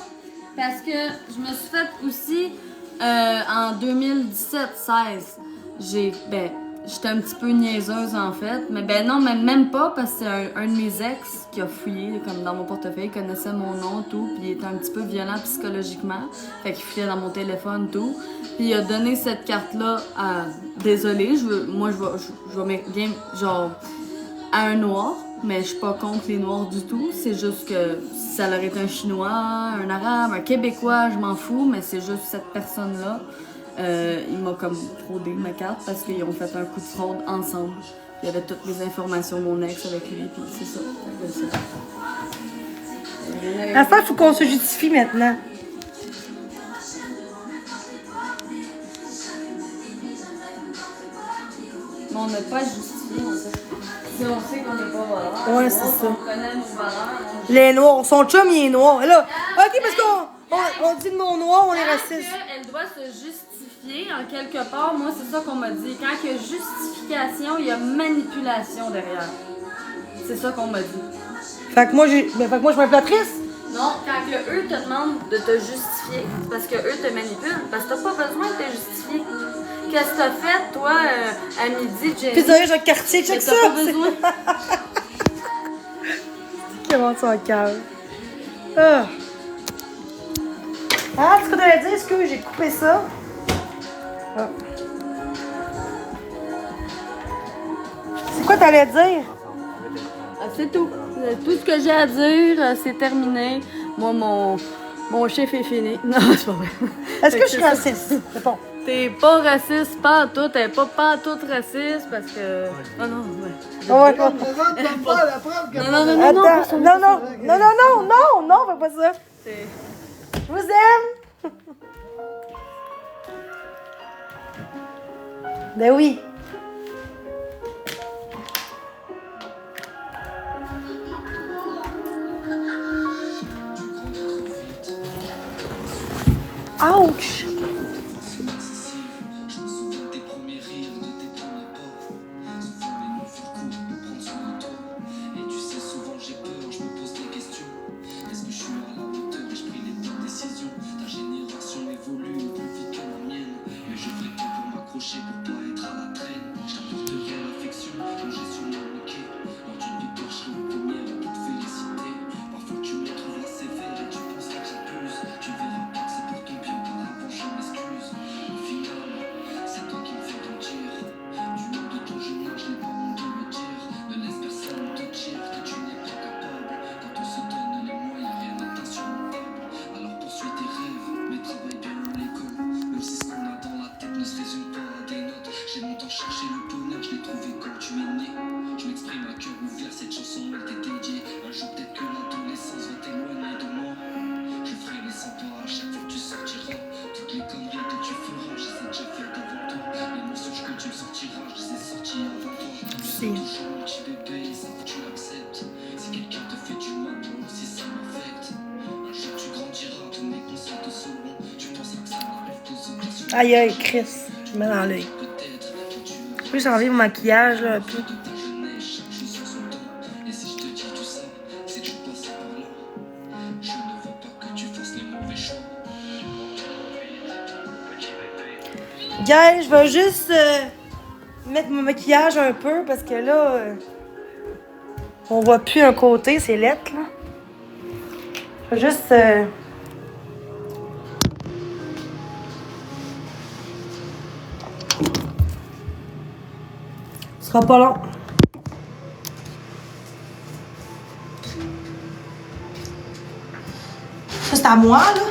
Parce que je me suis fait aussi en 2017-16. J'étais un petit peu niaiseuse en fait. Mais non, même pas parce que c'est un de mes ex qui a fouillé comme dans mon portefeuille, il connaissait mon nom, tout. Puis il était un petit peu violent psychologiquement. Fait qu'il fouillait dans mon téléphone, tout. Puis il a donné cette carte-là à. Désolée, je vais bien, genre, à un noir. Mais je suis pas contre les noirs du tout. C'est juste que si ça aurait été un Chinois, un Arabe, un Québécois, je m'en fous. Mais c'est juste cette personne-là. Il m'a comme fraudé ma carte parce qu'ils ont fait un coup de fraude ensemble. Il y avait toutes les informations de mon ex avec lui. Puis c'est ça. À ça, il faut qu'on se justifie maintenant. Mais on n'a pas justifié en fait. Si on sait qu'on n'est pas voleur. Ouais, c'est ça. On connaît nos valeurs. Les noirs. Son chum, il est noir. Là, ok, parce qu'on dit le mot noir, on est raciste. Elle doit se justifier en quelque part. Moi, c'est ça qu'on m'a dit. Quand il y a justification, il y a manipulation derrière. C'est ça qu'on m'a dit. Fait que moi, je m'implatrice? Non, quand que eux te demandent de te justifier, c'est parce que eux te manipulent, parce que t'as pas besoin de te justifier. Qu'est-ce que t'as fait, toi, à midi, Jenny? Pizzeria Jacques Cartier, check ça! T'as pas besoin. Comment son cœur? Ah! Ah, tu ce que t'allais dire? Est-ce que j'ai coupé ça? Ah. C'est quoi t'allais dire? C'est tout. Tout ce que j'ai à dire, c'est terminé. Moi, mon chiffre est fini. Non, c'est pas vrai. Est-ce que je suis raciste? C'est bon. T'es pas raciste, pas en tout. T'es pas en tout raciste parce que. Oh non, ouais. Oh, ouais, Comme ça, tu vas me faire la preuve que Attends, non, fais pas ça. Je vous aime. Ben oui. Ouch! Aïe aïe, Chris, je me mets dans l'œil. Plus enlever mon maquillage là, un peu. Guys, je vais juste mettre mon maquillage un peu parce que là, on voit plus un côté, c'est lettre là. Je vais juste. Ce sera pas long. Ça, c'est à moi, là.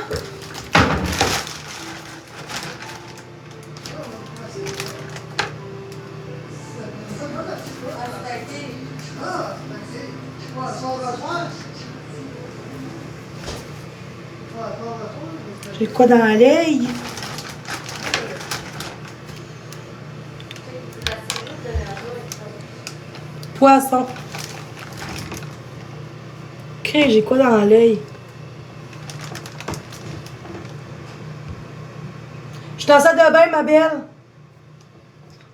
J'ai quoi dans l'œil? Poisson. Ok, j'ai quoi dans l'œil? Je suis dans la salle de bain, ma belle.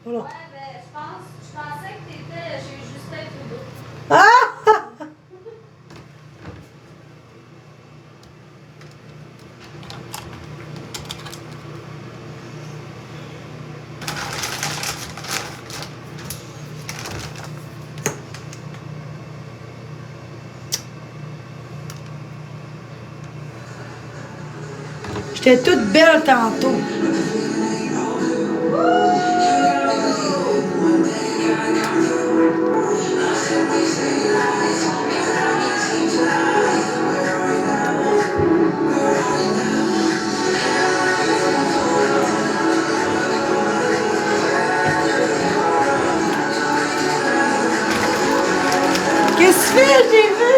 Voilà. Ouais, ben, je pensais que t'étais chez Justin Trudeau. Ah! J'étais toute belle tantôt. Qu'est-ce que tu fais? J'ai vu!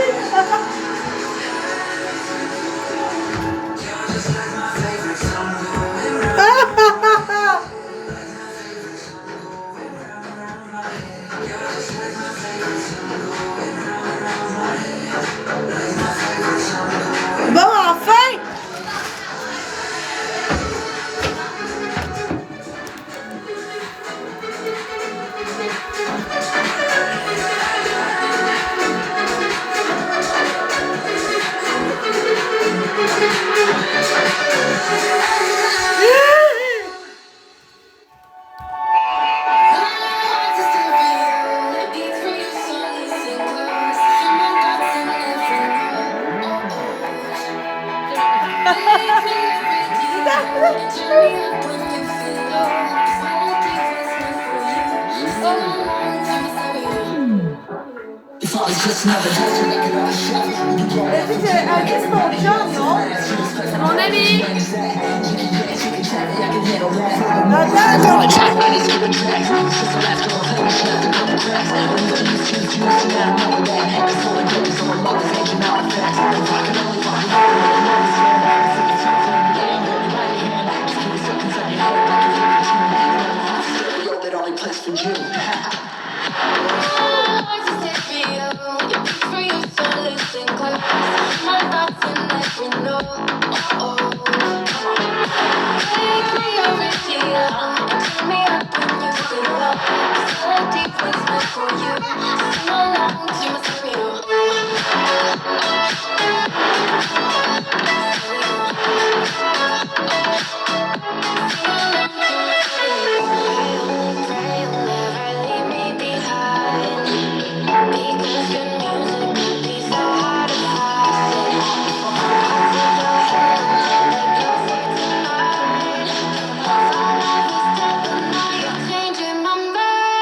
Bon, enfin! Elle dit que c'est ton chum, non? C'est mon ami! Changing my mind.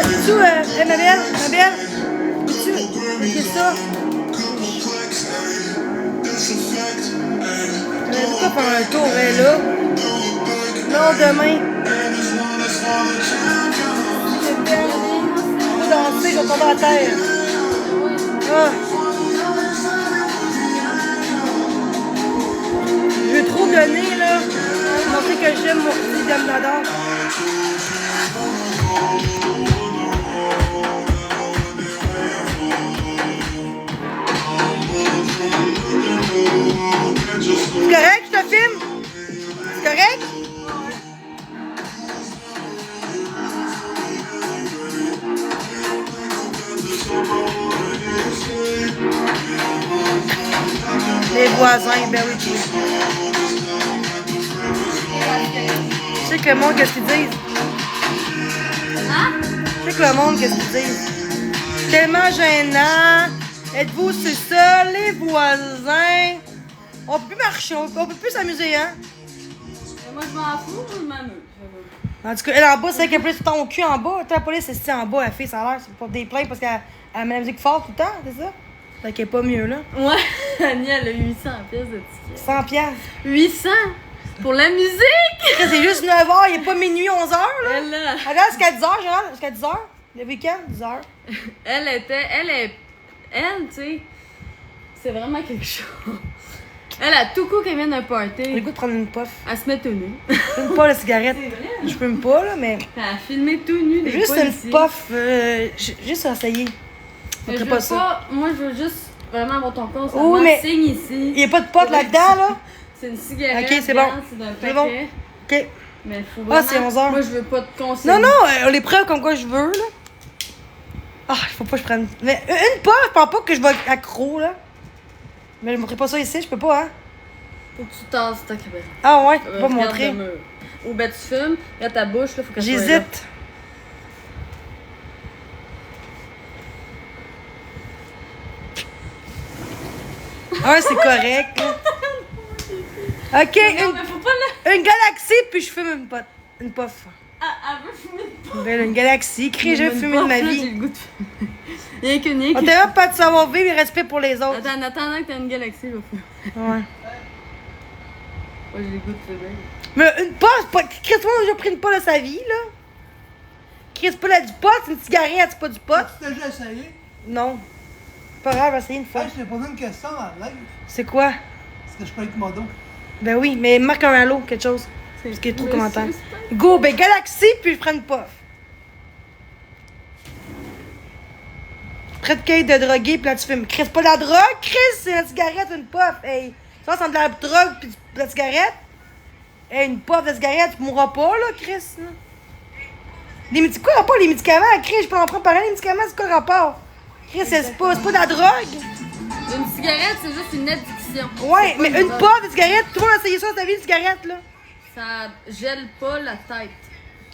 Veux-tu, ma belle, veux-tu goûter ça? Pourquoi faire un tour, elle est là? Non, demain. Je vais danser, je vais tomber à terre. Ah. Je veux trop donner, là. Montrer que j'aime mon petit Damnador. C'est correct, je te filme? C'est correct? Les voisins, ben oui. Tu sais que le monde, qu'est-ce qu'ils disent? Hein? Tu sais que le monde, qu'est-ce qu'ils disent? Tellement gênant. Êtes-vous, c'est ça, les voisins? On peut plus marcher, on peut plus s'amuser, hein? Moi, je m'en fous, je m'amuse. En tout cas, elle en bas, c'est qu'elle plus ton cul en bas. La police, c'est en bas, la fille, ça a l'air, c'est pas des plaintes parce qu'elle met la musique forte tout le temps, c'est ça? Fait qu'elle est pas mieux, là. Ouais, Annie, elle a 800 pièces de tickets. 100 piastres. 800? Pour la musique? C'est juste 9h, il est pas minuit, 11h, là. Elle, là, Regarde, jusqu'à 10h, Gérald, jusqu'à 10h. Le week-end, 10h. elle, tu sais, c'est vraiment quelque chose. Elle a tout coup qu'elle vient d'un J'ai le party. goût de prendre une puff. Elle se met tout nu. Je fume pas la cigarette. C'est vrai? Je fume pas, là, mais. Elle a filmé tout nu des Juste policiers. une puff. Juste essayer. Mais On je ferait veux pas ça. pas, moi, je veux juste vraiment avoir ton compte. Ça Oui, mais- signe ici. Il n'y a pas de pote là-dedans, là? C'est une cigarette. Ok, c'est bon. C'est d'un C'est bon. paquet. OK. Mais faut Ah, vraiment... c'est 11h. Moi, je veux pas te conseiller. Non, non, on les preuves comme quoi je veux, là. Ah, il faut pas que je prenne. Mais une puff, je pense pas que je vais être accro, là. Mais je ne montrerai pas ça ici, je peux pas, hein? Faut que tu tasses ta caméra. Ah ouais, je peux pas Regarde montrer. le mur. Ou ben tu fumes, regarde ta bouche, là, faut qu'elle soit là. J'hésite. Ah ouais, c'est correct, là. OK, Non, mais faut pas la... une galaxie, puis je fume une puff. Elle veut fumer de Ben, une galaxie, crie, j'ai fumé de ma J'ai vie. le goût de fumer. Rien que rien On que... t'a pas de savoir-vivre et respect pour les autres. Attends, en attendant que t'aies une galaxie, je vais fumer. Ouais. Moi, j'ai le goût de fumer. Mais une puff, pas... Chris, moi, j'ai pris une puff de sa vie, là. Chris, c'est pas du pot, c'est une cigarette, c'est pas du pot. Tu t'as déjà essayé? Non. Pas grave, essayer une fois. Hey, je t'ai posé une question en live. C'est quoi? Est-ce que je peux être modo? Ben oui, mais marque un halo, quelque chose. Parce qu'il y a trop de Mais commentaires. c'est- Go, ben Galaxy, puis je prends une puff. Près de quête de droguer, puis là tu fumes. Chris, pas de la drogue, Chris, c'est la cigarette, une puff. Hey, ça c'est de la drogue, puis de la cigarette. Hey, une puff de cigarette, tu mourras pas, là, Chris. Là. C'est quoi le rapport, les médicaments? Chris, je peux en prendre pareil, les médicaments, c'est quoi le rapport? Chris, c'est pas de la drogue. Une cigarette, c'est juste une addiction. Ouais, C'est pas mais une drogue. puff de cigarette, tout le monde a essayé ça dans ta vie, une cigarette, là. Ça gèle pas la tête.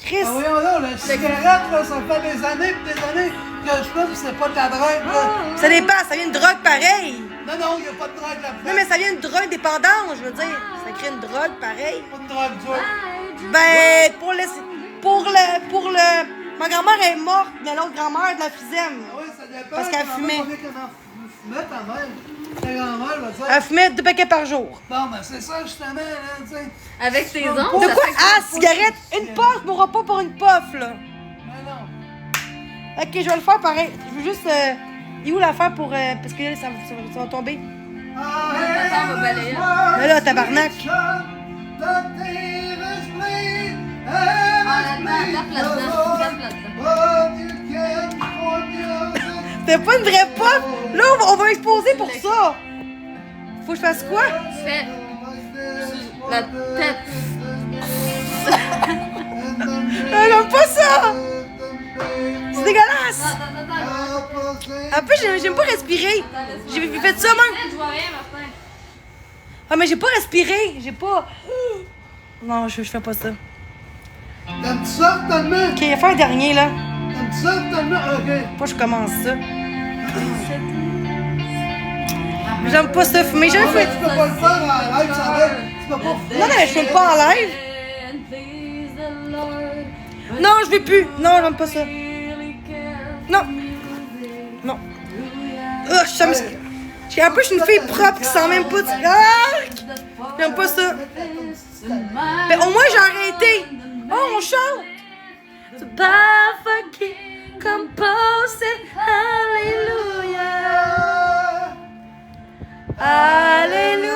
Chris. Ah voyons là, la cigarette, là, ça fait des années pis des années que je fume, pis c'est pas de la drogue, là. Ça dépend, ça vient une drogue pareille. Non, non, y a pas de drogue là-dedans. Non, mais ça vient une drogue dépendante, je veux dire. Ça crée une drogue pareille. Pas de drogue dure. Ben, pour le. Ma grand-mère est morte, mais l'autre grand-mère de la Fizème. Ah oui, ça dépend. Parce qu'elle fumait. Combien qu'elle en fumait, ta mère? Ta grand-mère va dire. Elle fumait 2 paquets par jour. Non, mais c'est ça, justement, là, tu sais. Avec tes De ongles, De ça quoi? fait que Ah, c'est cigarette! Une puff, je mourrai pas pour une puff, là. Mais non. Ok, je vais le faire pareil. Je veux juste. Il est où l'affaire pour. Parce que là, ça va tomber. Papa va balayer. Mais là, tabarnak. Ah, C'était pas une vraie puff! Là, on va exposer pour ça! Faut que je fasse quoi? Tu fais la tête. Elle aime pas ça! C'est dégueulasse! En plus, j'aime pas respirer. J'ai fait ça même. Je vois rien, Martin. Ah, mais j'ai pas respiré. J'ai pas. Non, je fais pas ça. T'aimes-tu ça, tellement? Ok, fais un dernier, là. T'aimes-tu ça, tellement? Ok. Pas que je commence ça. J'aime pas ça fumer. J'aime Ah, mais fait. tu peux pas le faire en live, ça va. Tu peux pas fumer. Non, mais je fume pas en live. Non, je veux plus. Non, j'aime pas ça. Non. Non. Oh, je suis un peu, je suis une fille propre qui sent même pas de... Ah! J'aime pas ça. Mais au moins, j'ai arrêté. Oh, on chante. The perfect king composed it. Hallelujah. Alléluia.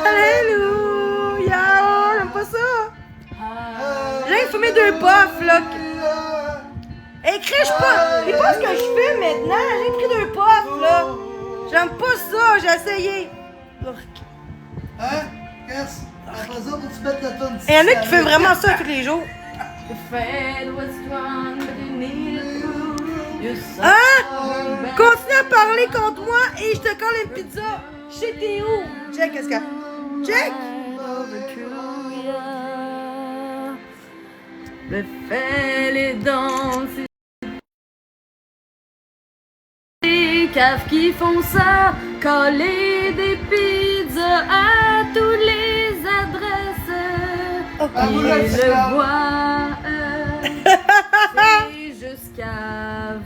Alléluia. Oh, j'aime pas ça. J'ai fumé 2 puffs, là. Hey, crèche pas. C'est pas ce que je fais maintenant. J'ai pris 2 puffs, là. J'aime pas ça. J'ai essayé. Hein? Qu'est-ce? Après ça, faut que tu mettes la tonne. Il y en a qui font vraiment ça tous les jours. Hein? Continue à parler contre moi et je te colle une pizza chez Théo. Check, qu'est-ce qu'il y a? Check! Le fait les danses. Les caves qui font ça, coller des pizzas à tous les adresses. Et le bois, c'est jusqu'à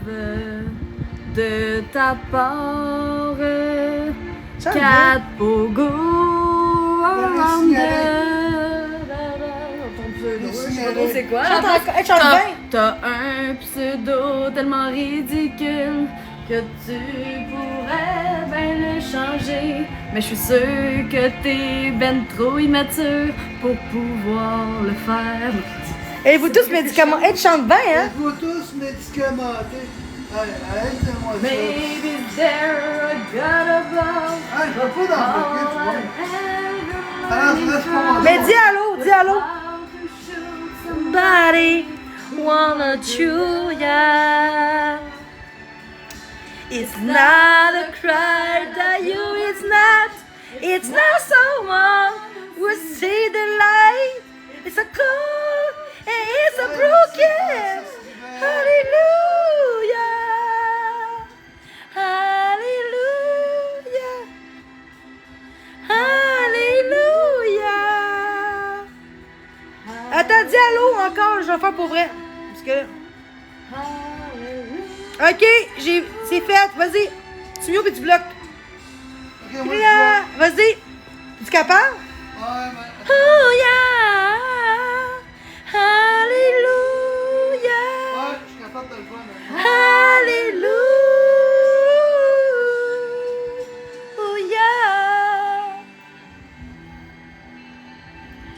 de ta part. 4 pogo around c'est quoi? Chante bien. T'as un pseudo tellement ridicule que tu pourrais bien le changer. Mais je suis sûre que t'es ben trop immature pour pouvoir le faire. Et vous tous médicaments. Elle chante bien, hein? Vous tous médicamentés. Allez, arrête-moi ça. Maybe there a God above. Ah, je vais pas dans le bucket, tu vois. Alors, laisse pas Mais dis allô, dis allô. Somebody wanna chew ya. It's not a cry that you, it's not someone who see the light. It's a cold and it's a broken. Hallelujah. Hallelujah. Hallelujah. Attends, dis allô encore, je vais faire pour vrai. Parce que ok, c'est fait, vas-y. Tu mets puis tu bloques. Ok, moi, Là, vas-y. Tu capable? Ouais, mais... Oh yeah. Hallelujah. Ouais, je suis capable de le faire, mais... Hallelujah.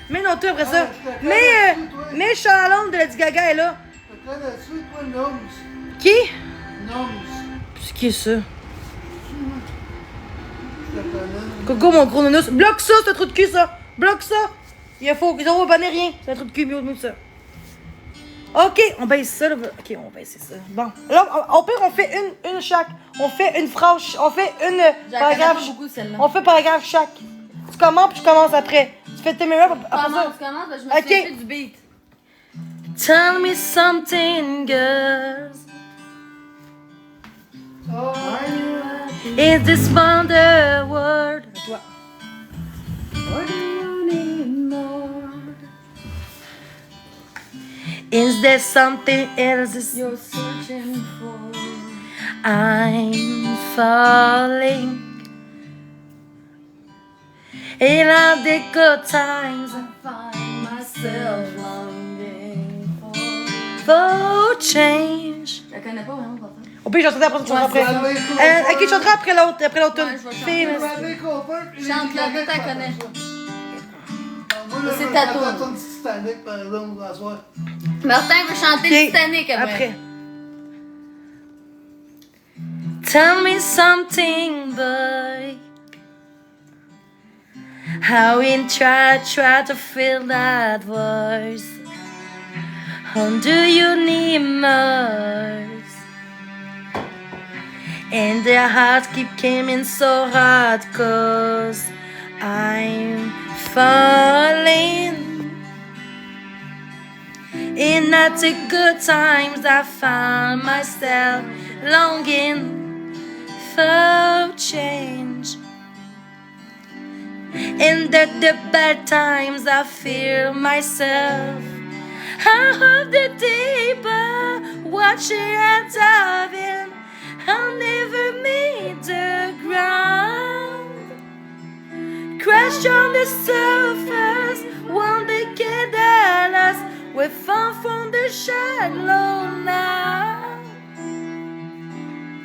Mais non, toi après ça. Mais Charlotte de Lady Gaga est là. Je te connais dessus, toi, Noms. Qui? Noms. C'est qui ça? Je te connais. Coco, mon gros nounours. Bloque ça, c'est un trou de cul, ça. Bloque ça. Il faut qu'ils n'ont pas rien. C'est un trou de cul, mieux de ça. Ok, on baisse ça. Là. Ok, on baisse ça. Bon. Là, au pire, on fait une chaque. On fait une phrase. On fait une paragraphe. beaucoup celle-là. On fait paragraphe chaque. Tu commences, puis je commence après. Tu fais tes meilleurs après ça. Comment tu commences? Je me suis Ok. fait du beat. Tell me something, girls. Oh, In this wonder world. Toi. What do you need more? Is there something else You're searching for. I'm falling? In all the good times I find myself longing for change. Je la connais pas vraiment, papa. Au pire, j'entendrai après, tu chanteras après. Ok, je chanterai après l'autre Ouais, tune. je vais chanter. Famous. Bradley Cooper, puis Lady Chante-la, Gaga, toi, t'as je connais. Moi, là, C'est je veux ta chanter la toune. toune Titanic, par exemple, à soir. Martin veut chanter Ok, Titanic après. Tell me something, boy. How in try to fill that voice. How do you need more? And their hearts keep coming so hard, 'cause I'm falling. In not the good times, I found myself longing for change. And at the bad times, I fear myself. I hope the day watching and diving, I'll never meet the ground. Crash on the surface, one day get at us. We're far from the shallow now.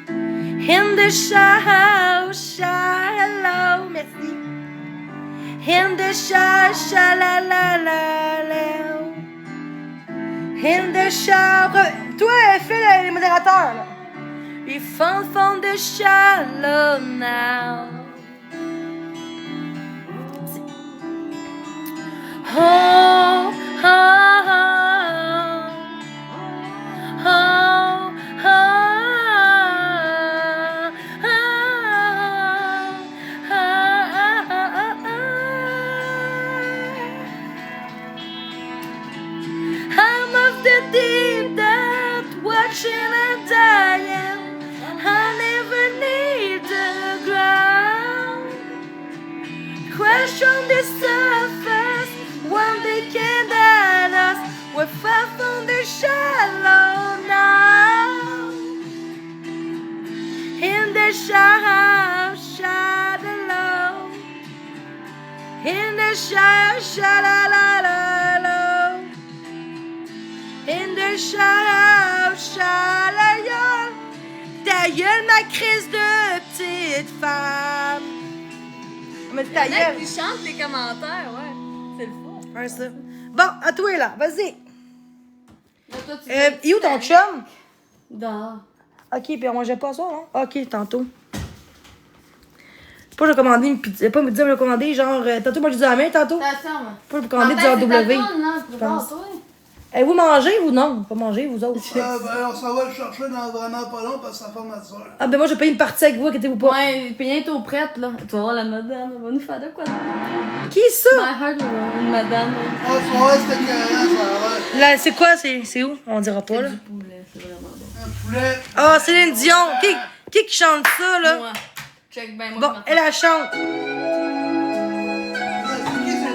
In the shallow, merci. In the shallow. In the shallow. Toi, fais les modérateurs, là. We fall from the shallow now. Oh, oh, oh, oh, I'm of the deep depth, watching and dying. I never need the ground. Crash on the surface, one day can at us. We're far from the shallow now. In the shallow. In the shallow. In the shallow. Ta gueule, ma crise de petite femme. Mais ta Il y en a gueule. qui chantent les commentaires, ouais. C'est le fun. Ouais, ça. Bon, à toi, là. Vas-y. Là, toi, tu Et où ton chum? Dehors. Ok, puis on mangeait pas ça, non? Ok, tantôt. Pas, j'ai commandé une pizza. Pas me dire, j'ai commandé genre. Tantôt, moi, j'ai dit à la main, tantôt. Attention, moi. Pas, j'ai commandé du W. Je pense. Vous mangez ou non? Pas manger, vous autres? Ben, on s'en va le chercher dans vraiment pas long parce que ça forme à 10 heures. Ah, ben moi, j'ai payé une partie avec vous, inquiétez-vous pas. Ouais, bientôt prête, là. Tu vas voir la madame, elle va nous faire de quoi? Qui est ça? My heart, une madame. Ah, tu vois, c'était écœurant, ça va. Là, c'est quoi? C'est où? On dira pas, là. Du poulet, c'est vraiment bon. Un poulet. Ah, Céline Dion. Qui chante ça, là? Moi. Check ben moi. Bon, elle chante. C'est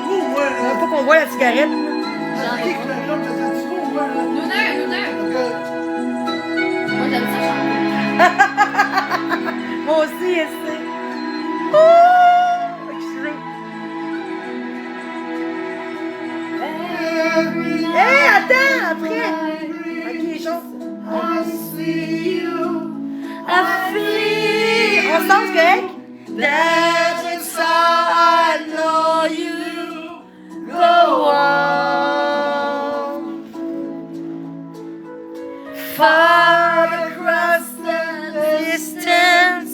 tout, moi, là. Faut pas qu'on voit la cigarette. J'en Qui ai que pas. la jambe, c'est tout, moi, là. Nous deux. Donc, Moi, j'aime ça chanter. Moi aussi, essaie. Oh! Excusez. Hé, attends, après. Ok, chante. I feel. On sent, correct? That's how I know you go on. Far across the distance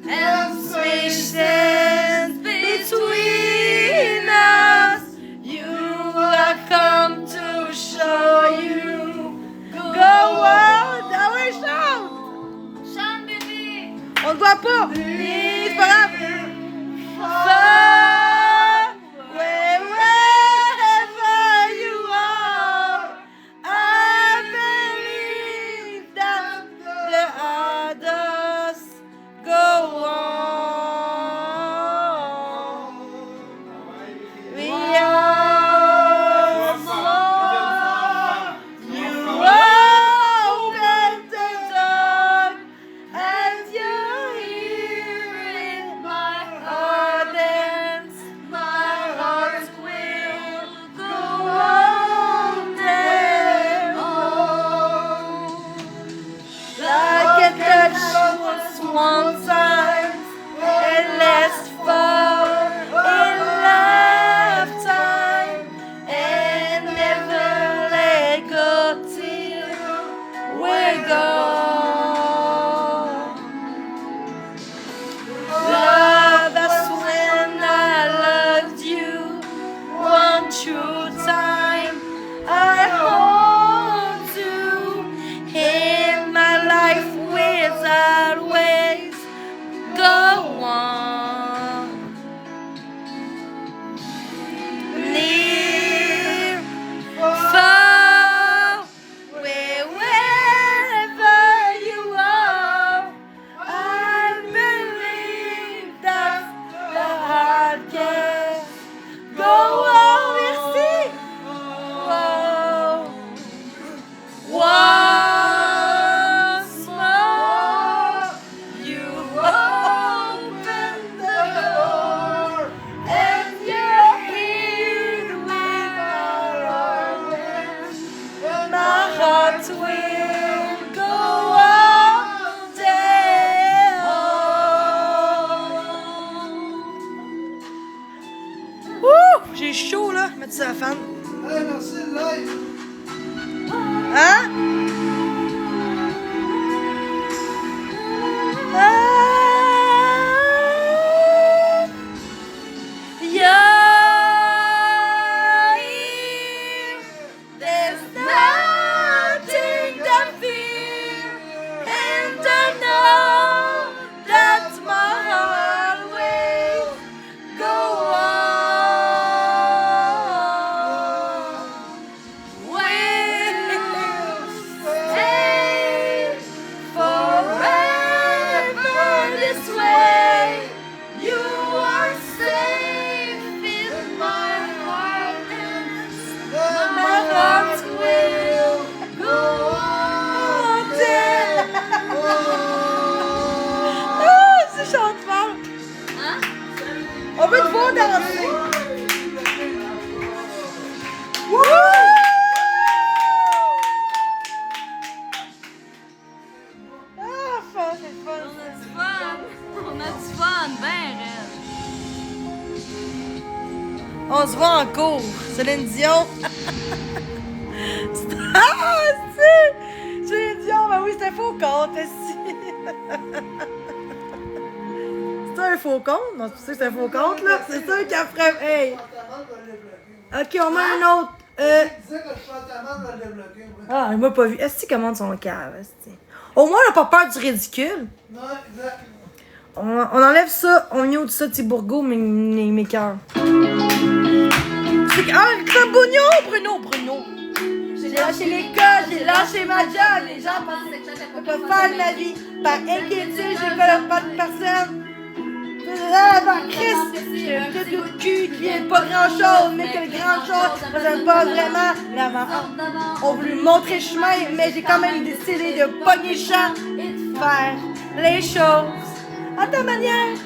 and spaces between us, you have come to show you go on. Ah ouais, chante! Chante, bébé! On ne voit pas! C'est pas grave! Far, wherever you are, I believe that the others go on. We are small. You open the door and you're here heart will go on down. Ouh, j'ai chaud là, mettre ça à la fan. Hey, merci le live. Hein? There's nothing to fear, and I know that my heart will go on. We'll stay forever this way. You are safe in my heart, and my heart will go on down. Ah, c'est chante mal. Hein? On veut te voir danser. Ah, fun, c'est fun. On a du fun! On a du fun, ben raide! On se voit en cours. Céline Dion. Ah, c'est... Céline Dion, ben oui, c'est un faux compte, aussi. C'est un faux compte? Non, c'est sûr que c'est un faux compte, là. C'est sûr qu'il a ferait... Hey! Ok, on met un autre. Il disait que je chante ta main, je vais le débloquer. Ouais. Ah, il m'a pas vu. Est-ce qu'il commande son cave? esti? Au moins, on n'a pas peur du ridicule. Non, exact. On enlève ça, on mute ça, Thibourgo, mes cœurs. C'est ah, c'est un bougnon, Bruno. J'ai lâché l'école, j'ai lâché ma job. Les gens pensaient que j'avais pas faire de ma vie. Par inquiétude, j'ai pas le pas de personne. Dans Christ, j'ai un petit coup de cul qui est pas grand chose, mais que le grand chose, ça j'aime pas vraiment. Mais avant, on voulu montrer chemin, mais j'ai quand même décidé de pogner le champ et de faire les choses à ta manière.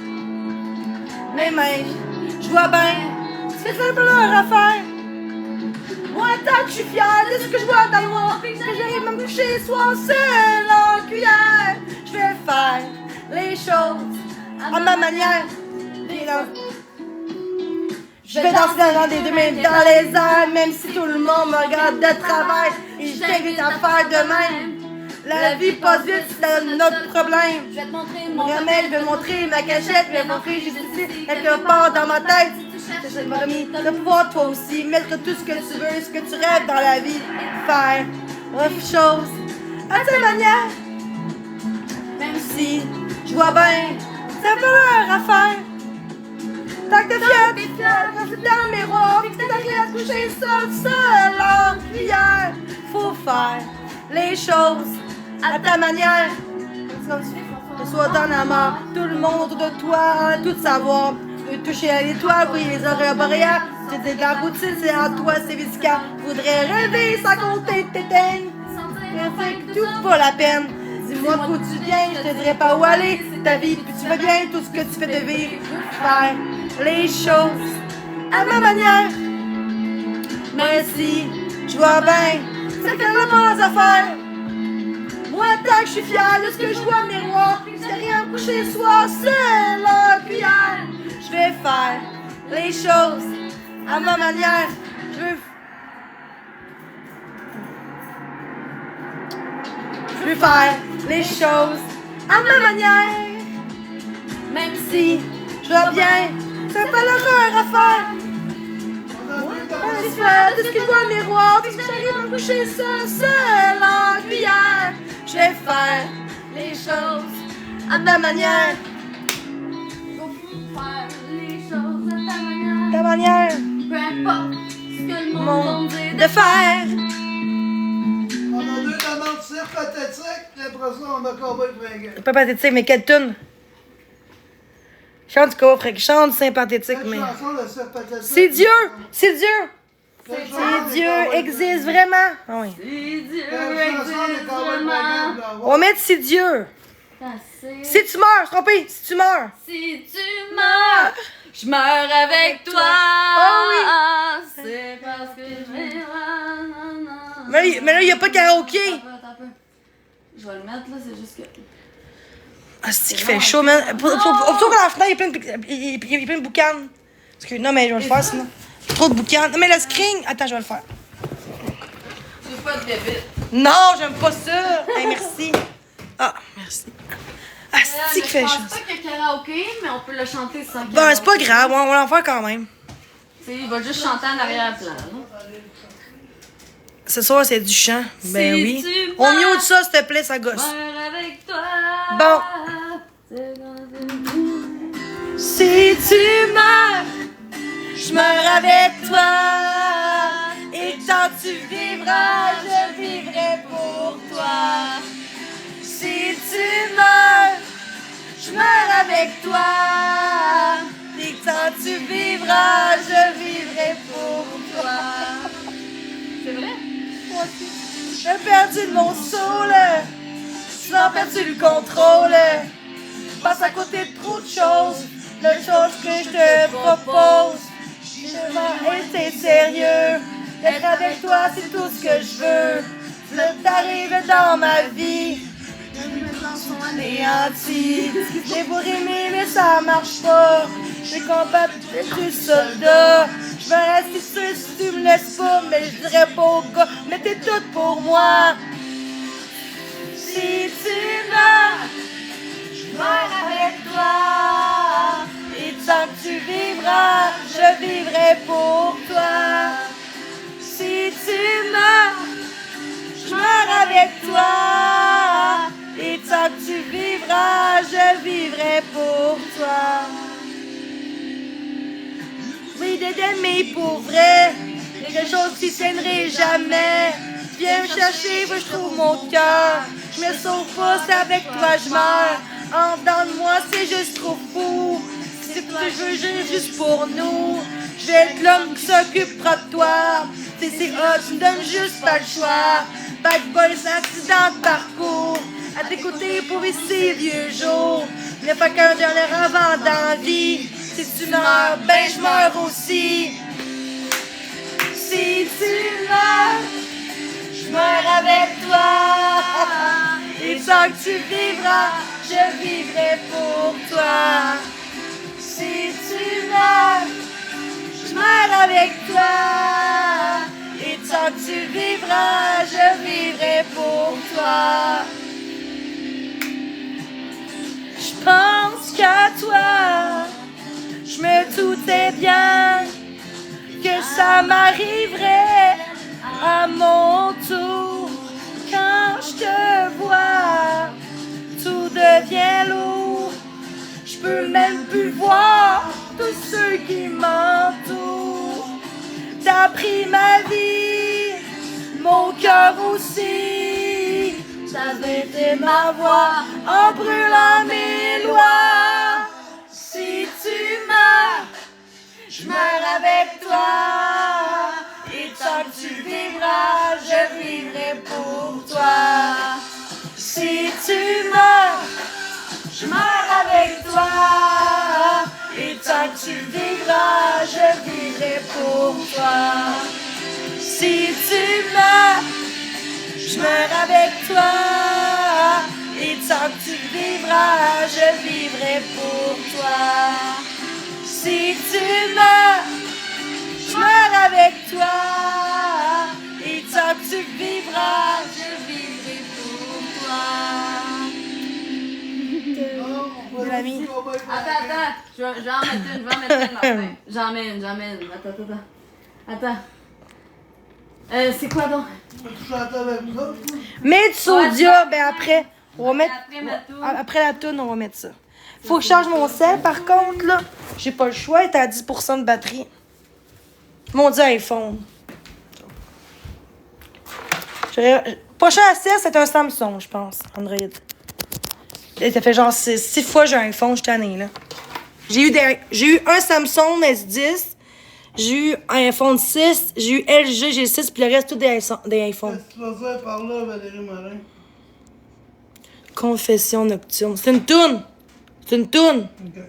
Mais même, je vois bien, c'est ça leur affaire. Moi, tant que je suis fière de ce que je vois dans moi, que j'arrive à me coucher soir seul en cuillère, je vais faire les choses à ma manière. Et là, je vais danser dans les deux mains dans les airs, même si tout le monde me regarde de travers. Et je t'invite à faire de même. La vie passe vite, c'est notre problème. Je vais te montrer Mon remède, je vais montrer ma cachette, je vais montrer justice avec le port dans ma tête. Je m'ai remis de pouvoir toi aussi mettre tout ce que tu veux, ce que tu rêves dans la vie, faire autre chose à ta manière. Même si je vois bien, ça fait leur affaire. Tant que t'es fière, quand c'est dans le miroir, pis que t'arrives à te coucher seul en cuillère. Faut faire les choses à ta manière. Que ce soit dans la mort, tout le monde autour de toi, tout savoir. Toucher à l'étoile, oui, les aurores boréales. C'est de la routine, c'est en toi, c'est viscère. Voudrais rêver sans compter t'éteindre. C'est que tout vaut la peine. Dis-moi d'où tu viens, je te dirai pas où aller. C'est ta vie, puis tu vas bien, tout ce que tu fais de vivre. Faire les choses à ma manière. Mais si je vois bien, c'est tellement bonnes affaires. Moi, tant que je suis fière de ce que je vois au miroir, c'est rien coucher le soir seul en cuillère. Je vais faire les choses à ma manière. Je veux faire les choses à ma manière. Même si je vois bien, c'est pas la meilleure affaire. Je suis fière de ce que je vois au miroir, puis que j'arrive à me coucher seul en cuillère. Je vais faire les choses à ma manière. Faire les choses à ta manière. Ta manière, Peu importe ce que le monde mon va me dire de faire. On a deux demandes cirque pathétique, puis après ça, on a Cowboy Fringant. C'est pas pathétique, mais quelle toune? Chante du coffre, chante sympathétique, Quelle mais. chanson, le cirque pathétique? C'est Dieu! C'est Dieu! Quelle Si chanson des Dieu Cowboys existe vraiment! Ah oui. Si Dieu Fringants? Quelle chanson des existe Cowboys vraiment. Fringants? On va mettre si Dieu. Si tu meurs, trompé, si tu meurs. Si tu meurs, je meurs avec toi. Oh oui. C'est parce que je vais. Mais là, il y a pas de karaoké. Attends un peu. Je vais le mettre, là, c'est juste que... Ah, c'est qu'il fait chaud, man. Plutôt que la fenêtre, il y a plein de boucanes. Parce que, non, mais je vais le faire sinon. Trop de boucanes. Non, mais le screen. Attends, je vais le faire. Tu veux pas de bébé? Non, j'aime pas ça. Hey, merci. Ah, merci. Ah, c'est qu'il fait chaud. Je pense pas qu'il y a karaoké, mais on peut le chanter sans karaoké. Bon, c'est pas grave, on va l'en faire quand même. Tu sais, il va juste chanter en arrière-plan. Ce soir, c'est du chant. Ben Si oui. tu On meurs, mute ça, s'il te plaît, ça gosse. Meurs avec toi. Bon. Si tu meurs, je meurs avec toi. Et tant que tu vivras, je vivrai pour toi. Si tu meurs, je meurs avec toi. Et tant que tu vivras, je vivrai pour toi. C'est vrai? J'ai perdu de mon soul. J'ai perdu le contrôle. Je passe à côté de trop de choses. Les choses que je te propose. Et c'est sérieux. Être avec toi, c'est tout ce que je veux. Le t'arrive dans ma vie. Sont anéantis. J'ai beau aimer, mais ça marche pas. J'ai combattu du soldat. Je vais rester sûr si tu me laisses pas, mais je dirais pas au gars, mais t'es tout pour moi. Si tu meurs, je meurs avec toi. Et tant que tu vivras, je vivrai pour toi. Si tu meurs, je meurs avec toi. Et tant que tu vivras, je vivrai pour toi. Oui, mais pour vrai, quelque chose qui tiendrait jamais. Viens me chercher, faut que je trouve mon cœur. Je me sauve pas, c'est avec toi je meurs. En dedans de moi, c'est juste trop fou. C'est tout ce que je veux, juste pour nous. Je vais être l'homme qui s'occupera de toi. C'est hot, tu me donnes juste pas le choix. Bad boy, c'est un accident de parcours. À tes côtés pour vivre ces vieux jours. Il n'y a pas qu'un dernier avant dans la vie. Si tu meurs, ben je meurs aussi. Si tu meurs, je meurs avec toi. Et tant que tu vivras, je vivrai pour toi. Si tu meurs, je meurs avec toi. Et tant que tu vivras, je vivrai pour toi. Je pense qu'à toi, je me doutais bien que ça m'arriverait à mon tour. Quand je te vois, tout devient lourd. Je peux même plus voir tous ceux qui m'entourent. T'as pris ma vie, mon cœur aussi. T'avais été ma voix en brûlant mes lois. Si tu meurs, je meurs avec toi. Et tant que tu vivras, je vivrai pour toi. Si tu meurs, je meurs avec toi. Et tant que tu vivras, je vivrai pour toi. Si tu meurs, je meurs avec toi. Et tant que tu vivras, je vivrai pour toi. Si tu meurs, je meurs avec toi. Et tant que tu vivras, je vivrai pour toi. L'ami. Attends, je vais en mettre une, Martin. J'en mets une. Attends. C'est quoi donc? Tu chantes avec ça? Mais du sodia, ben après, on va mettre. Après ma toune. Après la toune, on va mettre ça. Faut que je charge mon sel, par contre, là. J'ai pas le choix, il est à 10% de batterie. Mon Dieu, iPhone. Prochain à 6, c'est un Samsung, je pense, Android. Et ça fait genre 6 fois que j'ai un iPhone, je suis tannée, là. J'ai eu un Samsung S10, j'ai eu un iPhone 6, j'ai eu LG G6, puis le reste, tout des iPhones. Qu'est-ce que tu vas faire par là, Valérie Morin? Confession nocturne. C'est une toune! C'est une toune! OK.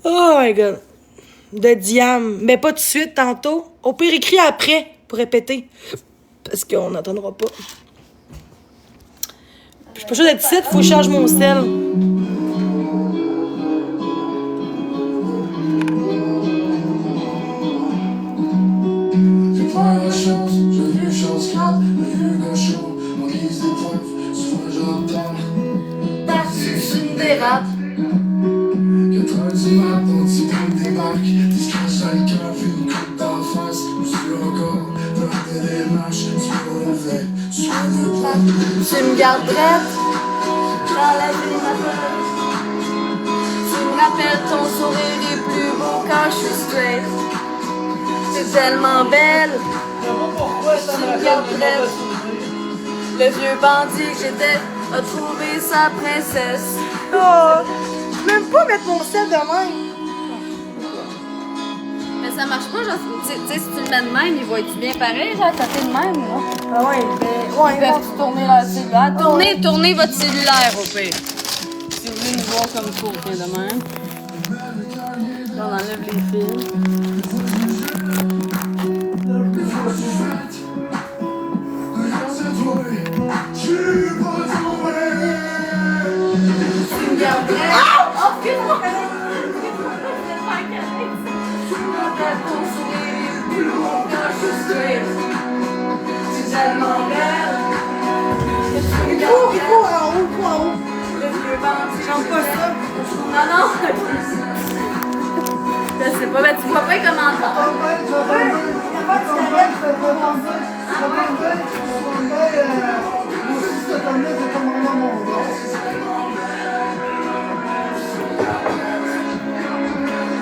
Oh my god. de Diam. Mais pas tout de suite, tantôt. Au pire, écrit après pour répéter. Parce qu'on n'entendra pas. Je suis pas sûre d'être ici, faut que je change mon sel. Tu me gardes drette dans la vie matin. Tu me rappelles ton sourire est plus beau quand je suis straight. T'es tellement belle. Tu me gardes drette. Le vieux bandit que j'étais a trouvé sa princesse. Oh, je peux même pas mettre mon sel de même. Mais ça marche pas, genre, tu sais, si tu le mets de même, il va être bien pareil, genre, taper de même, là. Ah ouais, ben, ouais. Ils peuvent tourner leur cellulaire. Tournez votre cellulaire, au pire. Si vous voulez nous voir comme ça, bien de même. Là, on enlève les fils. Tu me garderais. Oh, excuse-moi! Ton sourire plus long quand je suis straight. C'est tellement belle. Cours en haut, cours en haut. Le vieux bandit. J'aime pas ça. Non. Je sais pas, mais tu vois pas comment entendre.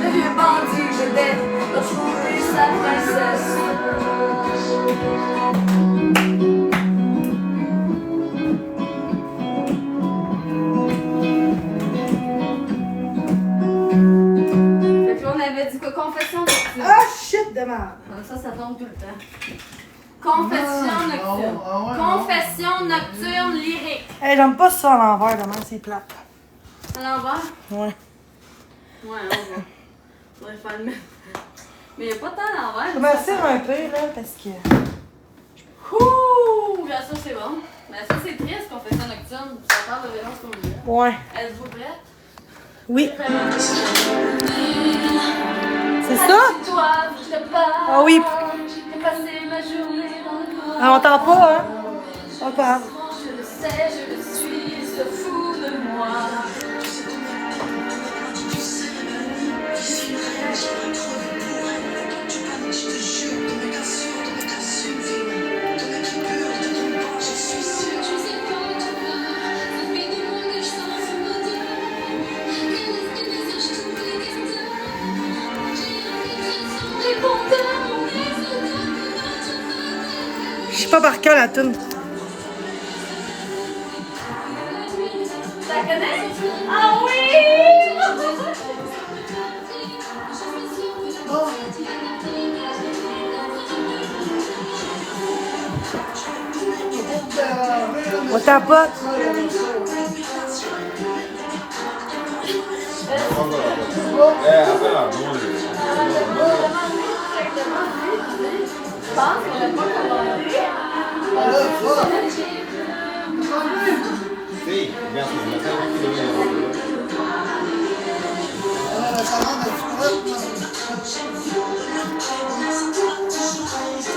Le vieux bandit, je vais retrouver sa princesse. Fait que là, on avait dit que confession nocturne. Ah, shit de merde. Ça tombe tout le temps. Confession nocturne. Confession nocturne lyrique. Hey, j'aime pas ça à l'envers, demain, c'est plate. À l'envers? Ouais. Ouais, on va. Faudrait faire le même. Mais il n'y a pas tant à l'envers. Je m'assire un peu, là, parce que... Ouh! Bien ça, c'est bon. Mais ça, c'est triste, confession nocturne. Ça parle de violence conjugale. Ouais. Êtes-vous prête? Oui. C'est ça? Toi, je te parle. Ah oui. J'ai passé ma journée dans le noir. Ah, on entend pas, hein? Pas grave. Je le sais, je le suis, il se fout de moi. Je sais pas par cœur la toune. Tu la connais? Ah oui! On tapote. Je pense qu'on l'a pas commandé.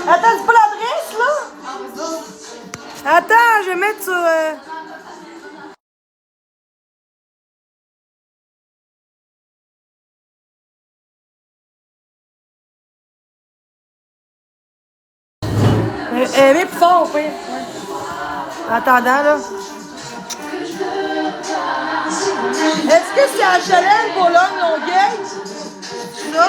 Attends, c'est pas l'adresse, là? Attends, je vais mettre sur... mais plus fort, au pire. Ouais. En attendant, là. Est-ce que c'est HLM, Boulogne, Longueuil? Ça?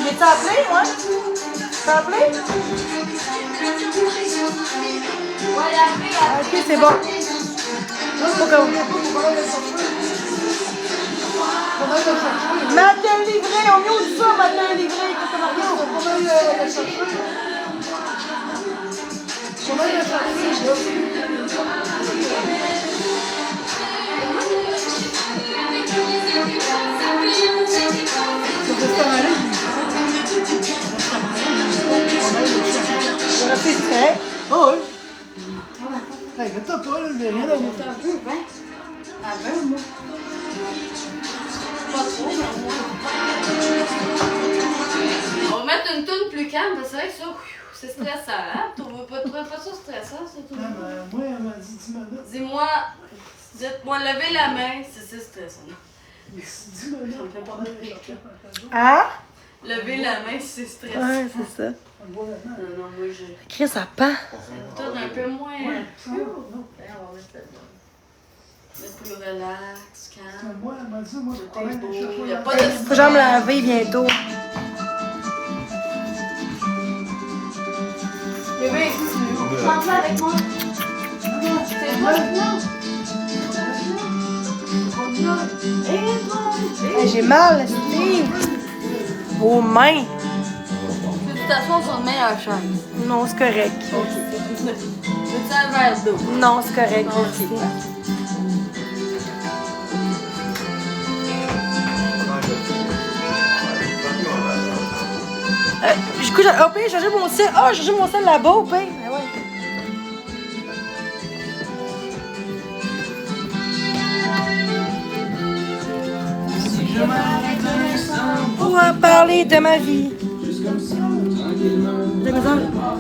Mais t'as appelé, moi? T'as appelé? Ouais, après, Ok, c'est bon. Faut que... Matin livré, on est où ça, matin livré? Qu'est-ce que Mario? Comment il le chercher? Comment il le chercher? C'est fait. Oh oui. Hey, t'as pas, là, mais rien à vous. On va mettre une toune plus calme, parce que c'est vrai que ça, c'est stressant, hein? Tu trouves pas ça stressant, ça? Non, mais moi, elle m'a dit 10 minutes. Dis-moi, dites-moi, levez la main, c'est stressant. 10 minutes. Ça me fait pas mal de chercher. Hein? Lever la main, c'est stressant. Ouais, c'est ça. On le voit maintenant. Non, moi, j'ai Chris, ça pend. une toune un peu moins... Non, non. On va mettre là-dedans. Le plus relax, calme. Moi, elle m'a dit, moi, le problème de chercher. Il y a pas de Faut que j'aille me laver bientôt. Bébé, prends-toi avec moi. C'est moi, Hey, j'ai mal, Steve. Aux mains. Peux-tu t'asseoir sur une meilleure chaise? Non, c'est correct. Veux-tu un verre d'eau? Non, c'est correct. Non, Merci. Du coup, j'ai changé mon sel. Ah, j'ai changé mon sel là-bas, au pire. Ben ouais. Pour en parler de ma vie. De mes enfants.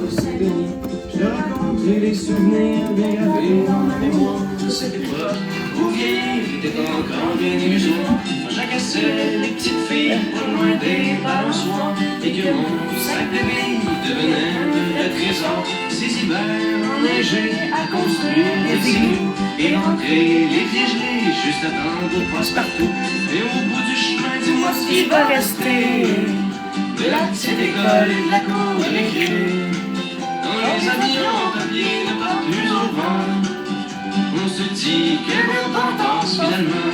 Je raconte les souvenirs bien gravés dans ma mémoire de cette époque où vieillir était encore bien amusant. Quand j'agaçais les petites filles pas loin des balançoires et que mon sac de billes devenait un vrai trésor. Ces hivers enneigés à construire des igloos et rentrer les pieds gelés juste à temps pour passe-partout. Et au bout du chemin, dis-moi ce qui va rester de la petite école et de la cour de récré. Dans les avions en papier ne partent plus au vent, on se dit quelle importance finalement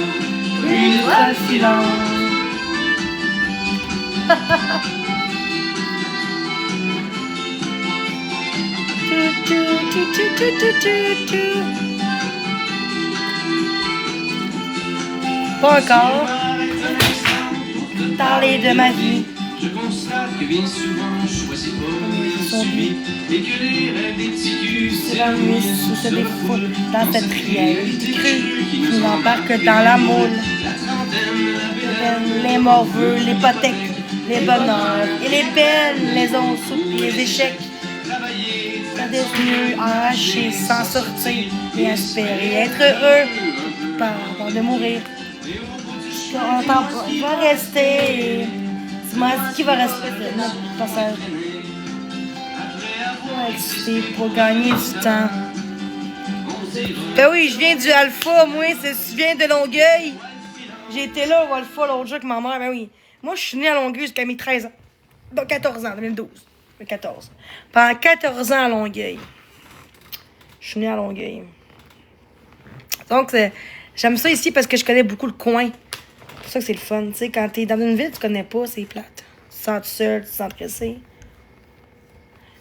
une étoile filante. Pas encore. Parler de ma vie. Je constate que bien souvent je choisis pas le suivi et que les rêves des petits culs S'évanouissent ou se défoulent dans cette réalité crue qui nous embarque dans la moule. la trentaine, la belle. Les morveux, les hypothèques, les bonheurs et les peines, les onces, les échecs. La destinée arrachée sans sortir et espérer être heureux avant de mourir. On entend pas. Il va rester. Dis-moi, qui va rester de notre passage? Ouais, c'est pour gagner du temps. Ben oui, je viens du Alpha, moi, je viens de Longueuil. J'ai été là au Alpha l'autre jour avec ma mère, ben oui. Moi, je suis née à Longueuil jusqu'à mes 13 ans. Donc 14 ans, 2012. 14. Pendant 14 ans à Longueuil. Je suis née à Longueuil. Donc, j'aime ça ici parce que je connais beaucoup le coin. C'est pour ça que c'est le fun. Tu sais, quand t'es dans une ville, tu connais pas, c'est plate. Tu te sens tout seul, tu te sens pressé.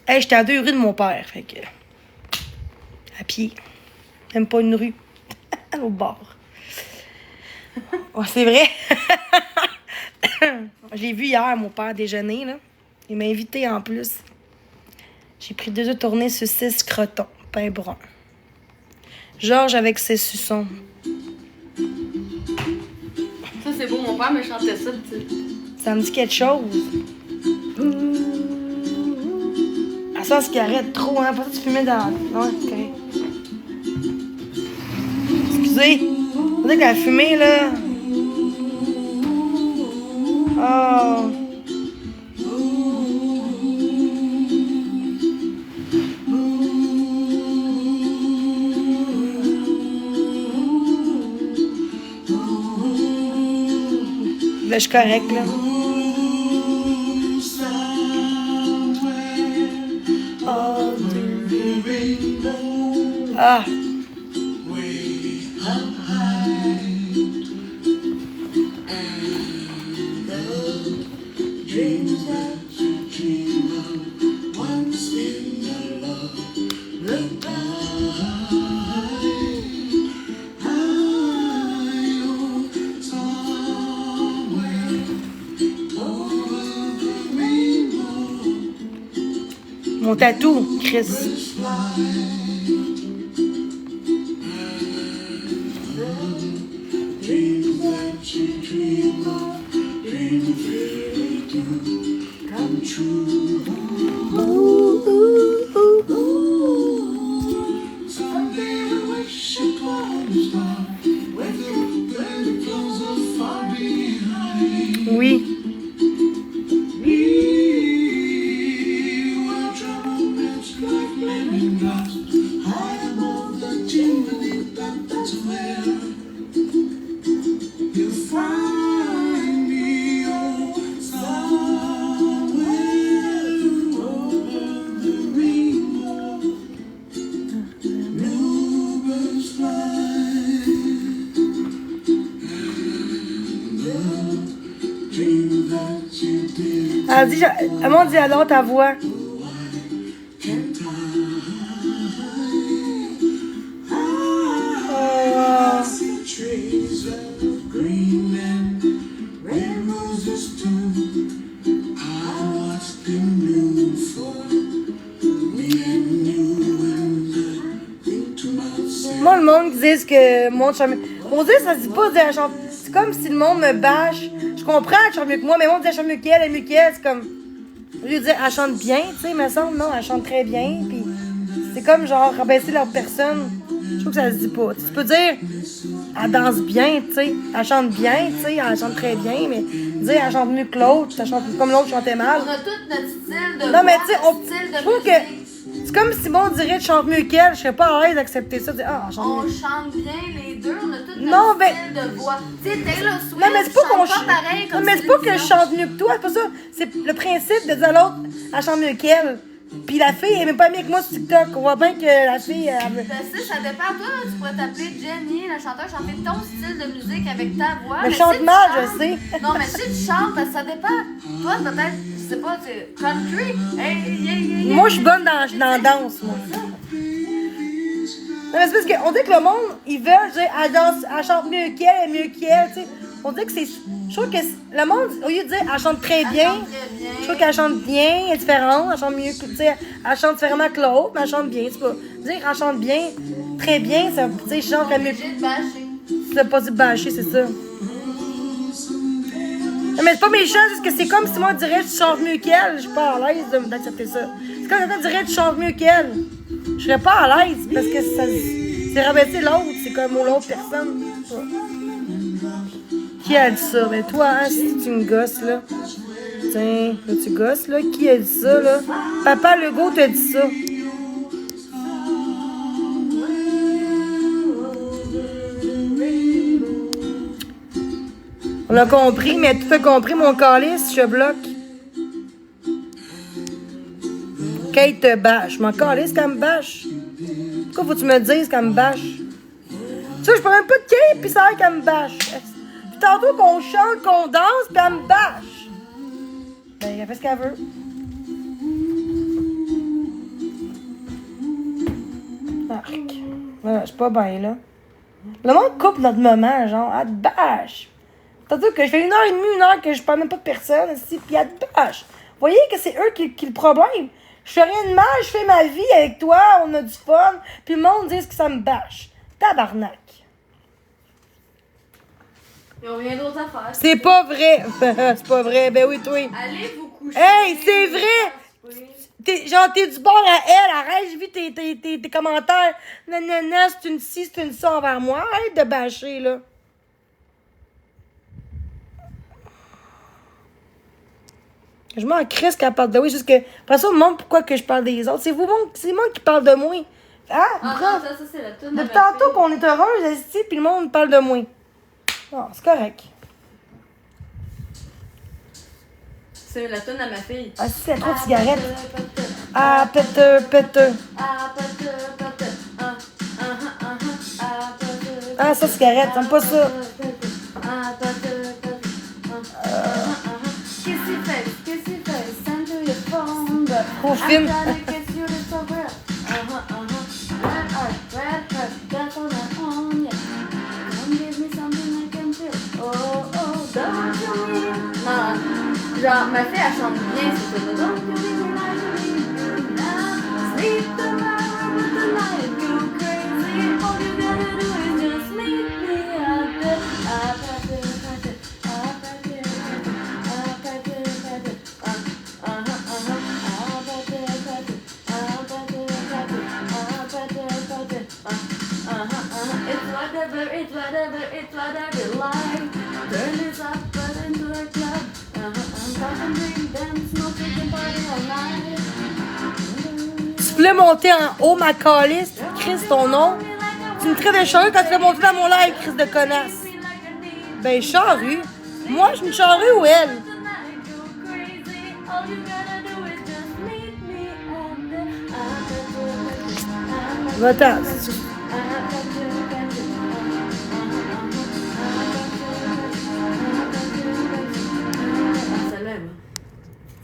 Hey, j'étais à 2 rues de mon père, fait que... À pied. Même pas une rue. À l'autre bord. Ouais, c'est vrai. Je l'ai vu hier, mon père, déjeuner, là. Il m'a invité en plus. J'ai pris 2 œufs tournés sur 6 crotons, pain brun. Georges avec ses suçons. Ça, c'est beau, mon père me chantait ça, tu sais. Ça me dit quelque chose. Ah, ça, ce qui arrête trop, hein. Pas ça, tu fumais dans... Ouais, ok. Excusez. Vous savez que la fumée, là... Oh... Là, je suis correcte, là. Ah. Mon tatou, Chris. Oui. Elle dit, elle dit alors ta voix. Moi, le monde disait que mon chante. On dit ça se dit pas, elle chante. C'est comme si le monde me bâche. Je comprends, elle chante mieux que moi, mais le monde dit elle chante mieux qu'elle, elle est mieux qu'elle. C'est comme. Au lieu de dire elle chante bien, tu sais, me semble, non, elle chante très bien. Puis c'est comme genre rabaisser leur personne. Je trouve que ça se dit pas. Tu peux dire elle danse bien, tu sais, elle chante bien, tu sais, elle chante très bien, mais dire elle chante mieux que l'autre, elle chante comme l'autre chantait mal. On a tout notre style de Non, mais tu sais, style de je trouve que c'est comme si bon, on dirait tu chantes mieux qu'elle, je serais pas à l'aise d'accepter ça. Dire, ah, elle chante On mieux. chante bien les deux, on a tout notre Non, mais- style de voix. Tu sais, Taylor Swift, Non, mais c'est pas qu'on chante pas pareil comme Non, mais c'est pas que je Céline Dion. chante mieux que toi, c'est pas ça. C'est le principe de dire à l'autre, elle chante mieux qu'elle. Puis la fille, elle est même pas mieux que moi sur TikTok. On voit bien que la fille, elle veut. Ben, ça dépend. Toi, là, tu pourrais t'appeler Jenny, la chanteuse, chanter ton style de musique avec ta voix. Mais je si chante tu mal, chantes- je sais. Non, mais si tu chantes, ben, ça dépend. Toi, peut-être, je sais pas, tu country. Hey. Moi, je suis bonne dans la danse, moi. Non, mais c'est parce qu'on dit que le monde, ils veulent dire, elle danse, elle chante mieux qu'elle, elle est mieux qu'elle, tu sais. On dit que c'est. Je trouve que le monde, au lieu de dire, elle chante très bien. Je trouve qu'elle chante bien, elle est différente, elle chante mieux que, tu sais, elle chante différemment que l'autre, mais elle chante bien, c'est pas. Dire qu'elle chante bien, très bien, ça, tu sais, je chante mieux. J'ai de bâcher. C'est pas du bâcher, c'est ça. Non, mais c'est pas méchant, c'est parce que c'est comme si moi, on dirait, tu chantes mieux qu'elle, je suis pas à l'aise d'accepter ça. C'est comme si quelqu'un dirait, tu chantes mieux qu'elle. Je serais pas à l'aise, parce que ça, c'est rabaisser l'autre, c'est comme l'autre personne. Qui a dit ça? Ben toi, hein, si tu me gosses, là. Tiens, là, tu gosses, là. Qui a dit ça, là? Papa Legault t'a dit ça. On a compris, mais tout a compris, mon calice, je bloque. Kate te bâche. Je m'en calisse qu'elle me bâche. Pourquoi faut que tu me dises qu'elle me bâche? Tu sais, je parle même pas de Kate, puis ça a l'air qu'elle me bâche. Puis tantôt qu'on chante, qu'on danse, puis elle me bâche. Ben, elle fait ce qu'elle veut. Arc. Voilà, c'est pas bien, là. Le monde coupe notre moment, genre, elle te bâche. Tantôt que je fais 1h30, 1 heure que je parle même pas de personne, ici, puis elle te bâche. Vous voyez que c'est eux qui le problème. Je fais rien de mal, je fais ma vie avec toi, on a du fun, puis le monde dit que ça me bâche. Tabarnak. Ils ont rien d'autre à faire. C'est pas vrai. C'est pas vrai. Ben oui, toi. Allez vous coucher. Hey, c'est vrai. T'es du bord à elle. Arrête, j'ai vu tes commentaires. Nanana, c'est une ci, c'est une ça envers moi. Arrête de bâcher, là. Je m'en crisse qu'elle parle de oui, juste que. Après ça, on me demande pourquoi que je parle des autres. C'est vous, c'est moi qui parle de moi. Hein? Ah Bref. non, ça c'est la toune de Depuis ma tantôt fille. qu'on est heureuse, ici, puis le monde parle de moi. Non, c'est correct. C'est la toune à ma fille. Ah, si, c'est trop de cigarettes. Pète. Ah, pète. Ah, pète. Ah. Ah, ça, cigarette, t'aimes pas ça. Trop fine. Non, genre, ma fille, elle chante bien ce truc-là. Sleep the night with the light, go crazy. All you gotta do is just meet me out there. It's whatever you like. Turn this up, put into a club. I'm talking drink, dance, smoke, we can party all night. Tu voulais monter en haut, ma calice, Chris, ton nom. Tu me traites de charrue quand tu l'as monté dans mon live, Chris de connasse. Ben, charrue. Moi, je me charrue ou elle? Va-t'en.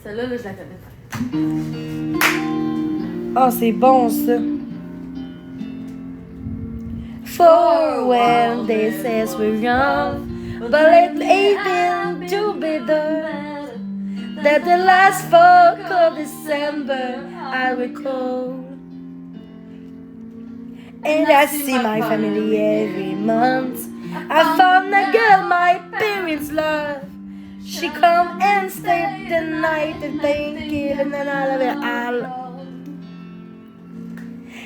Celle-là, je la connais pas. Ah, c'est bon, ça. For when they says we're young, but it ain't too bitter. That the last 4th of December I recall. And I see my family every month. I found a girl my parents love. She come and stay the night and thank you and then I love it all.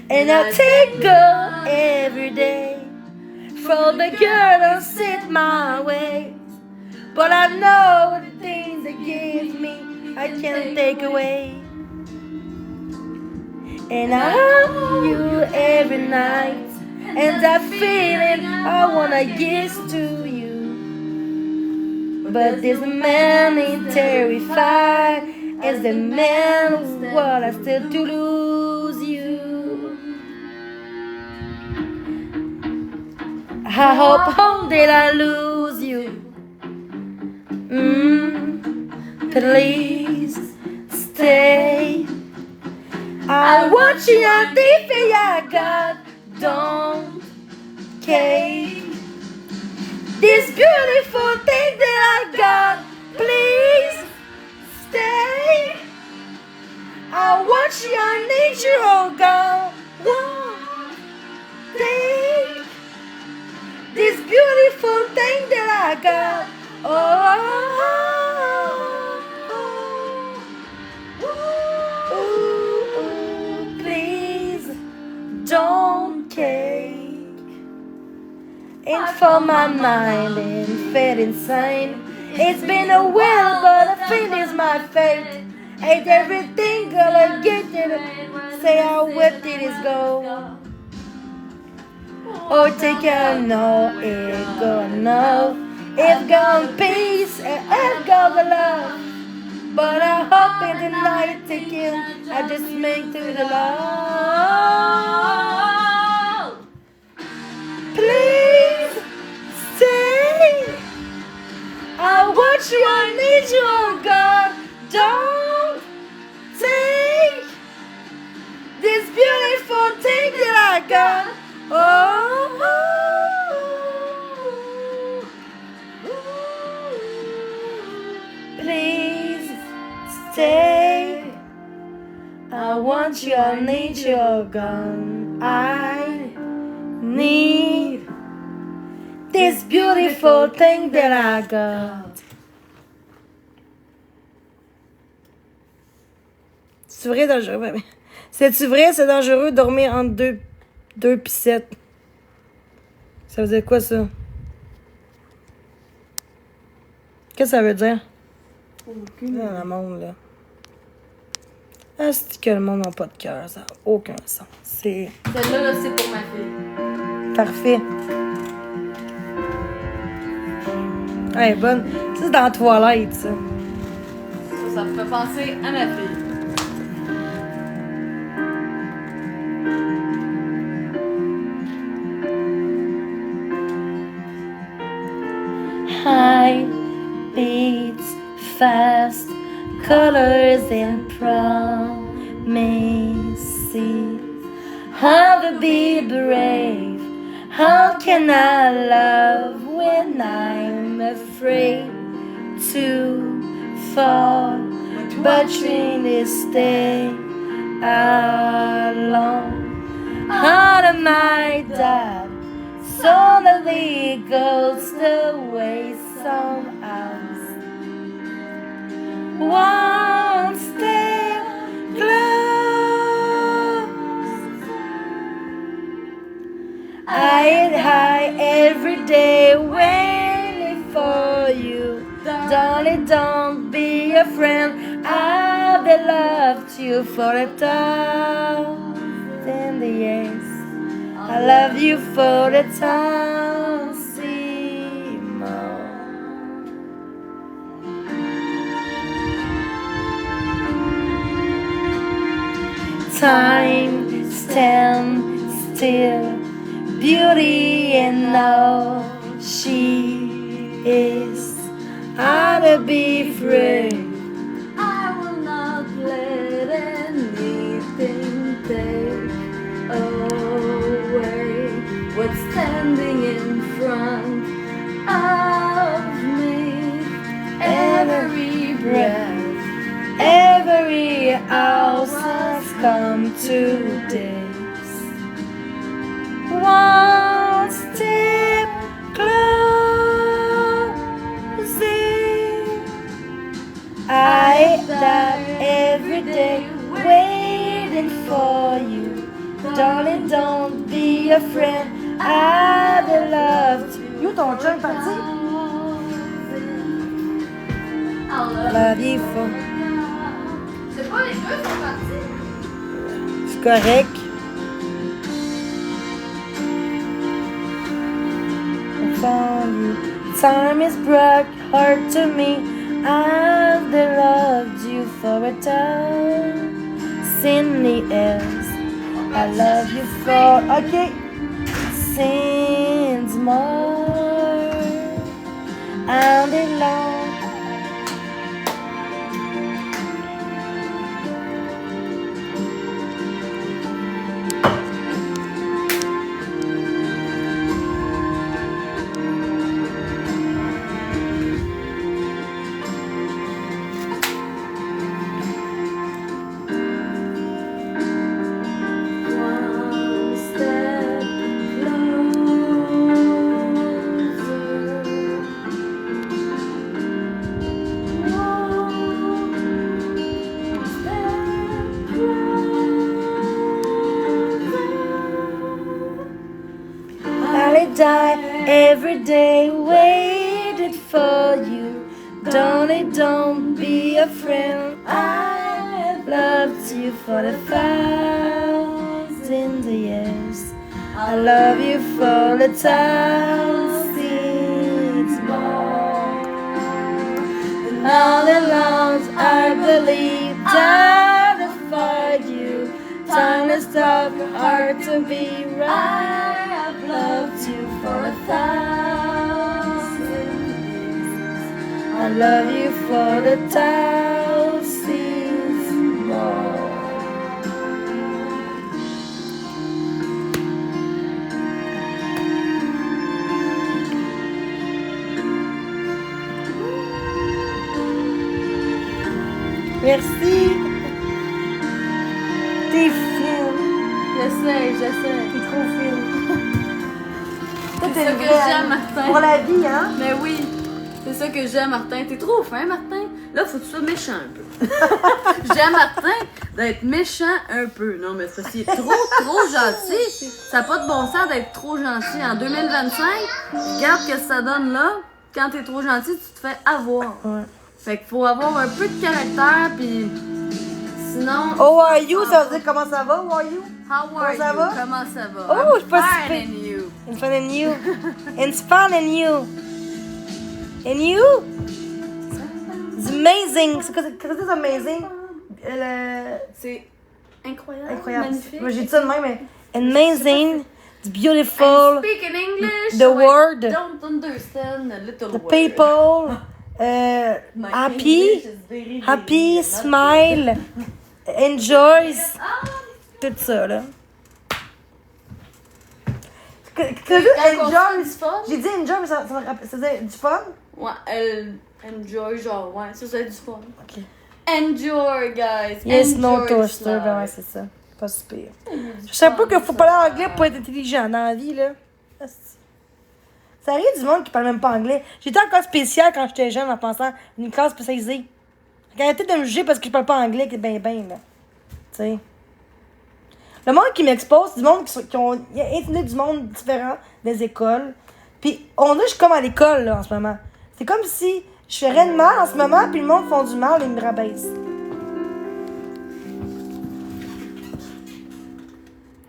And I take her every day. From the girl don't sit my way. But I know the things they give me I can't take away. And I love you every night. And that feeling I wanna give to you. But this man is terrified. As the man what I still to lose you. I hope home that I lose you. Please stay. I want you on TV, I got don't care. This beautiful thing that I got, please stay. I want you, I need you, oh God. One thing. This beautiful thing that I got, please don't cake. Ain't for my mind and fed insane. It's been a while, but I think it's my fate. Ain't everything gonna get it? Say how wet did it go? Oh, take care, no, it gone no. It gone peace and it gone the love. But I hope in the night taking, I just make to the love. Please stay. I want you, I need you, oh God. Don't take this beautiful thing that I got. Please stay. I want you, I need your gun. I need this beautiful thing that I got. C'est vrai dangereux. C'est-tu vrai, c'est dangereux de dormir entre deux pissettes? Ça veut dire quoi, ça? Qu'est-ce que ça veut dire? Aucune. Dans le monde, là. Ah, c'est que le monde n'a pas de cœur. Ça n'a aucun sens. C'est Celle-là, là, c'est pour ma fille. parfait. Elle est bonne. Ça, c'est dans Twilight, ça. Ça me fait penser à ma fille. fades fast, colors and promises. How to be brave? How can I love when I'm afraid to fall? But really stay alone. How am I dead? Suddenly goes the way some else. One step close. I ain't high every day waiting for you. Darling, don't be a friend. I've loved you for 1,000 years. I love you for 1,000 more. Time stands still, beauty and all she is. How to be free. I will not let anything take away what's standing in front of me. Every breath, every hour has come to this. One step closer. I die every day waiting for you. Darling, don't be a friend. I'd love to. You ton chum parti? Love you for. C'est pas les deux sont partis. C'est correct. I found you. Time is brought hard to me. I've loved you for 1,000 years. I love you for, okay, since more. And alone. Die every day waiting for you. Darling, don't be a friend. I loved you for 1,000 years. I love you for 1,000 more. And all along I believe that I find you. Time is tough, hard to be right. I've loved you for 1,000 years. I love you for 1,000 more. Merci. T'es fine. J'essaie. T'es trop fine. Toi, C'est ça que j'aime, Martin. Pour la vie, hein? Mais oui, c'est ça que j'aime, Martin. T'es trop fin, Martin. Là, faut que tu sois méchant un peu. J'aime, Martin, d'être méchant un peu. Non, mais c'est parce qu'il est trop gentil. Ça n'a pas de bon sens d'être trop gentil. En 2025, regarde ce que ça donne là. Quand t'es trop gentil, tu te fais avoir. Ouais. Fait qu'il faut avoir un peu de caractère, puis sinon... How are you? Ça veut dire comment ça va? How are you? How are ça you? va? Comment ça va? Oh, je suis pas si Fine pire. and you. In fun and you. It's fun and you. And you? It's amazing. C'est quoi c'est amazing? C'est incroyable, Incroyable. magnifique. Moi, j'ai dit ça de même, mais amazing. It's beautiful. I speak in English. The so word. I don't understand a little The word. people. Happy, smile, enjoys, tout ça, là. T'as vu enjoy? J'ai dit enjoy, mais ça faisait du fun? Ouais, elle enjoy, genre, ouais, ça c'est du fun. Ok. Enjoy, guys. Yes, enjoy no toaster, ouais, c'est ça. Pas super. Je sais pas qu'il faut parler anglais pour être intelligent dans la vie, là. Ça arrive du monde qui parle même pas anglais. J'étais en classe spéciale quand j'étais jeune en pensant une classe spécialisée. Arrêtez de me juger parce que je parle pas anglais, que ben, là. Tu sais. Le monde qui m'expose, c'est du monde qui ont intimidé du monde différent des écoles. Puis je suis comme à l'école, là, en ce moment. C'est comme si je fais rien de mal en ce moment, puis le monde font du mal et ils me rabaissent.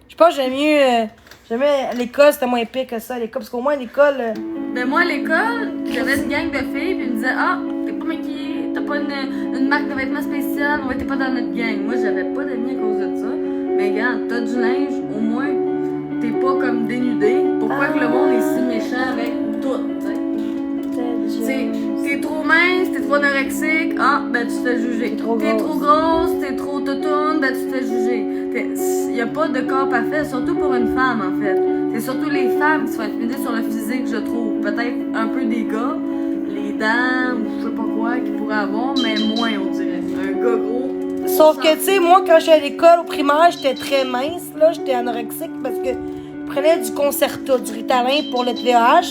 Je pense que j'aimais l'école, c'était moins pire que ça, l'école. Parce qu'au moins, l'école... Ben moi, à l'école, j'avais une gang de filles, puis ils me disaient « Ah, t'es pas maquillée, t'as pas une marque de vêtements spéciale, t'es pas dans notre gang. » Moi, j'avais pas d'amis à cause de ça. Mais regarde, t'as du linge, au moins, t'es pas comme dénudé. Pourquoi que le monde est si méchant avec tout, tu sais? T'es trop mince, t'es trop anorexique, ben tu te fais juger. T'es trop grosse, t'es trop toutoune, ben tu te fais juger. Y a pas de corps parfait, surtout pour une femme, en fait. C'est surtout les femmes qui sont intimidées sur le physique, je trouve. Peut-être un peu des gars, les dames, je sais pas quoi, qu'ils pourraient avoir, mais moins, on dirait. Un gars gros. Sauf que, tu sais, moi, quand j'étais à l'école, au primaire, j'étais très mince, là. J'étais anorexique parce que je prenais du Concerta, du Ritalin pour le TDAH.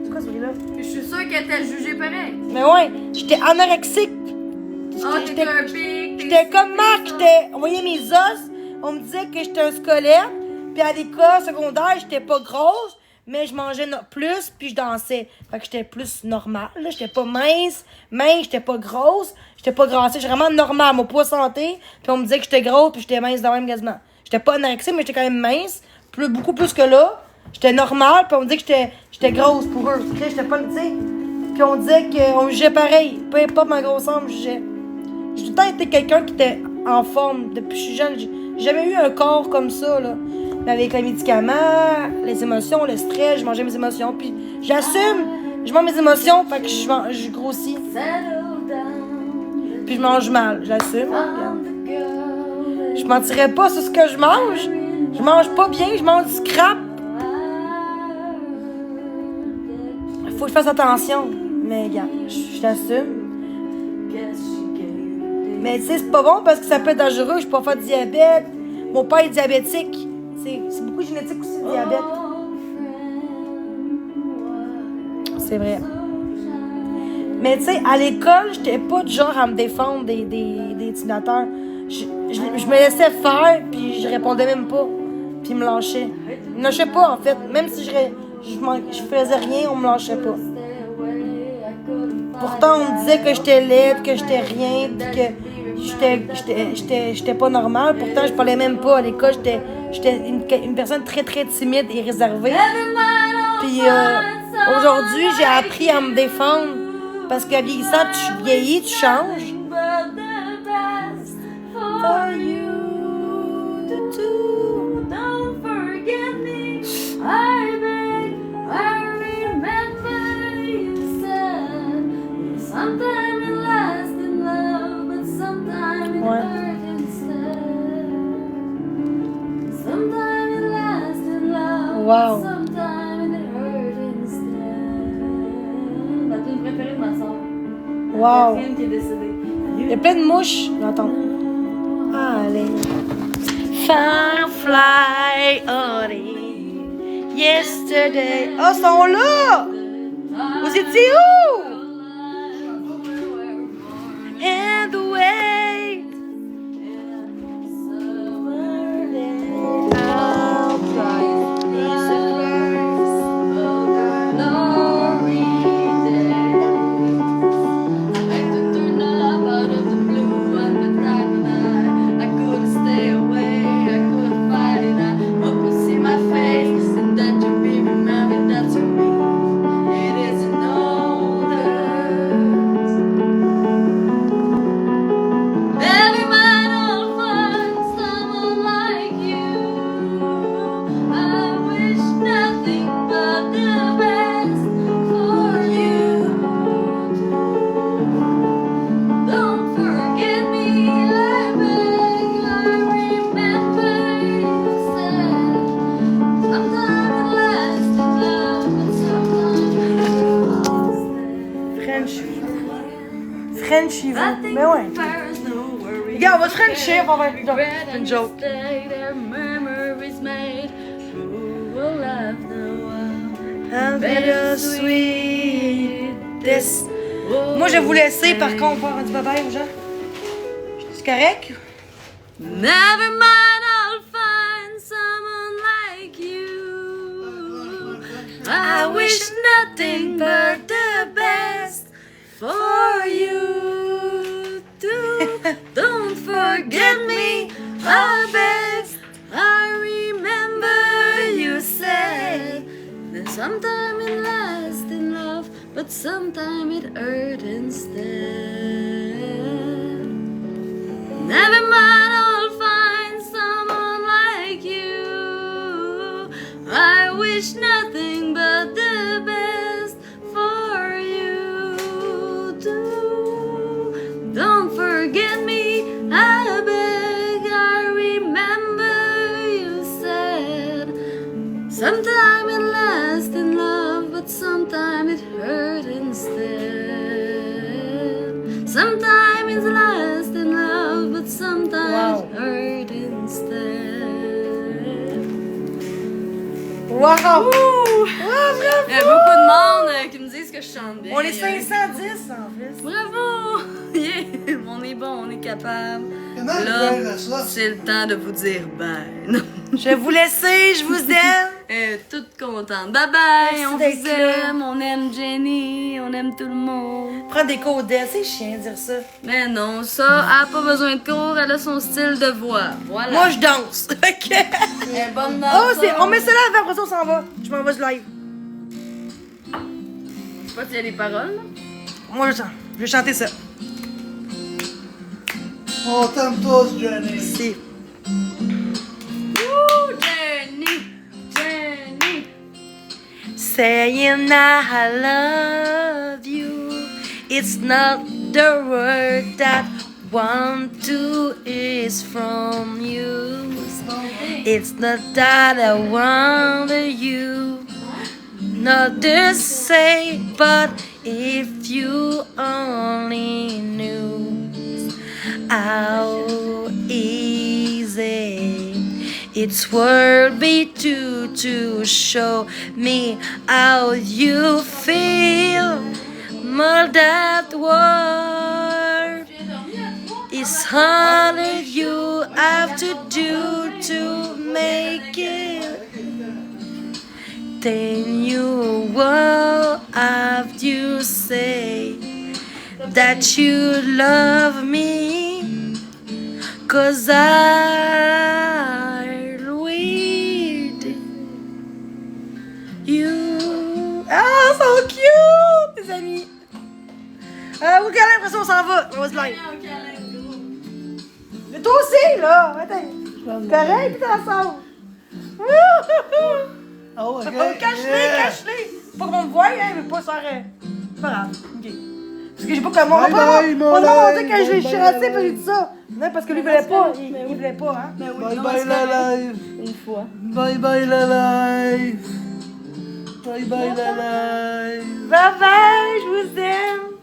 C'est quoi ce bruit-là? Je suis sûre qu'elle t'a jugé pareil. Mais ouais, j'étais anorexique. T'étais un pic. J'étais comme Marc, on voyait mes os, on me disait que j'étais un squelette. Puis à l'école secondaire, j'étais pas grosse, mais je mangeais plus, puis je dansais. Fait que j'étais plus normale, là. J'étais pas mince, j'étais pas grosse, j'étais pas grassée, j'étais vraiment normale, mon poids santé. Puis on me disait que j'étais grosse, puis j'étais mince de même quasiment. J'étais pas anorexique, mais j'étais quand même mince, beaucoup plus que là. J'étais normale, puis on me disait que j'étais grosse pour eux. J'étais pas, tu sais. Puis on disait qu'on me jugeait pareil. Peu importe ma grosseur, on me jugeait. J'ai tout le temps été quelqu'un qui était en forme. Depuis que je suis jeune, j'ai jamais eu un corps comme ça, là. Mais avec les médicaments, les émotions, le stress, je mangeais mes émotions. Puis j'assume, je mange mes émotions, fait que je grossis. Puis je mange mal, j'assume. Je mentirais pas sur ce que je mange. Je mange pas bien, je mange du scrap. Faut que je fasse attention. Mais regarde, je t'assume. Mais tu sais, c'est pas bon parce que ça peut être dangereux. Je peux pas faire de diabète. Mon père est diabétique. C'est beaucoup génétique aussi, le diabète. C'est vrai. Mais tu sais, à l'école, j'étais pas du genre à me défendre des intimidateurs. Je me laissais faire, puis je répondais même pas. Puis ils me lâchaient. Ils me lâchaient pas, en fait. Même si je faisais rien, on me lâchait pas. Pourtant, on me disait que j'étais laide, que j'étais rien, que j'étais pas normale. Pourtant, je parlais même pas à l'école. J'étais une personne très, très timide et réservée. Puis aujourd'hui, j'ai appris à me défendre. Parce que vieillissant, tu vieillis, tu changes. For you to do. Don't forget me. I beg, I remember you said. Sometimes it lasts in love, but sometimes it hurts instead. Sometimes it lasts in love, but sometimes it hurts instead. La tune préférée de ma soeur. Wow. La film qui est décédée. Il y a plein de mouches. J'entends. Allez. Firefly, honey. Yesterday. Oh, ils sont là! Vous étiez où? And the way. I'll try to be surprised. Frenchie-vous. Mais ouais. Regarde, on va se Frenchie, on va faire une joke. And bittersweet. Moi, je vais vous laisser, par contre, voir du bye-bye aux gens. C'est correct? Never mind, I'll find someone like you. I wish nothing but the best for you too. Don't forget me, I beg. I remember you said that sometime it lasts in love, but sometime it hurt instead. Never mind, I'll find someone like you. I wish nothing but the best for you too. Don't forget me, I beg. I remember you said sometime it lasts in love, but sometime it hurt instead. Sometime it lasts in love, but sometimes it hurt instead. Wow! Ouh! Bravo! Il y a beaucoup de monde qui me disent que je chante bien. On est 510 en plus. Bravo! Yeah! On est bon, on est capable. Comment je Là, fais ça? c'est le temps de vous dire bye. Non. Je vais vous laisser, je vous aime. Toute contente. Bye bye! Merci On d'être vous là. aime, on aime Jenny, on aime tout le monde. Prends des codes, c'est chiant de dire ça. Mais non, ça, elle a pas besoin de cours, elle a son style de voix. Voilà. Moi, je danse. OK. Elle est bonne dans Oh, ça. on met ça là, après ça, on s'en va. Je m'en vais du live. Je sais pas s'il y a des paroles. Là. Moi, je vais chanter ça. On t'aime tous, Johnny. Si. Woo, Jenny! Jenny! Saying I love you, it's not the word that want to is from you. It's not that I want you, not to say, but if you only knew how easy it would be to show me how you feel. More that word is all that you have to do to make it. Then you will have to say that you love me, 'cause I'll wait you. Ah, so cute, les amis. Vous regardez l'impression, on s'en va. On va se live. Mais toi aussi, là. Attends. Correct, puis t'en sors. Oh, ok. Cache-les, cache-les. Pas qu'on me voie, hein, mais pas sur. C'est pas grave. Ok. Parce que j'ai pas comme moi. Bye bye, mon On va dire live. que j'ai Bye chiraté, bye. puis j'ai dit ça. Non, parce que lui voulait pas. Il voulait pas, hein. Bye bye la live. Une fois. Bye bye la live. Bye bye la live. Bye bye, je vous aime.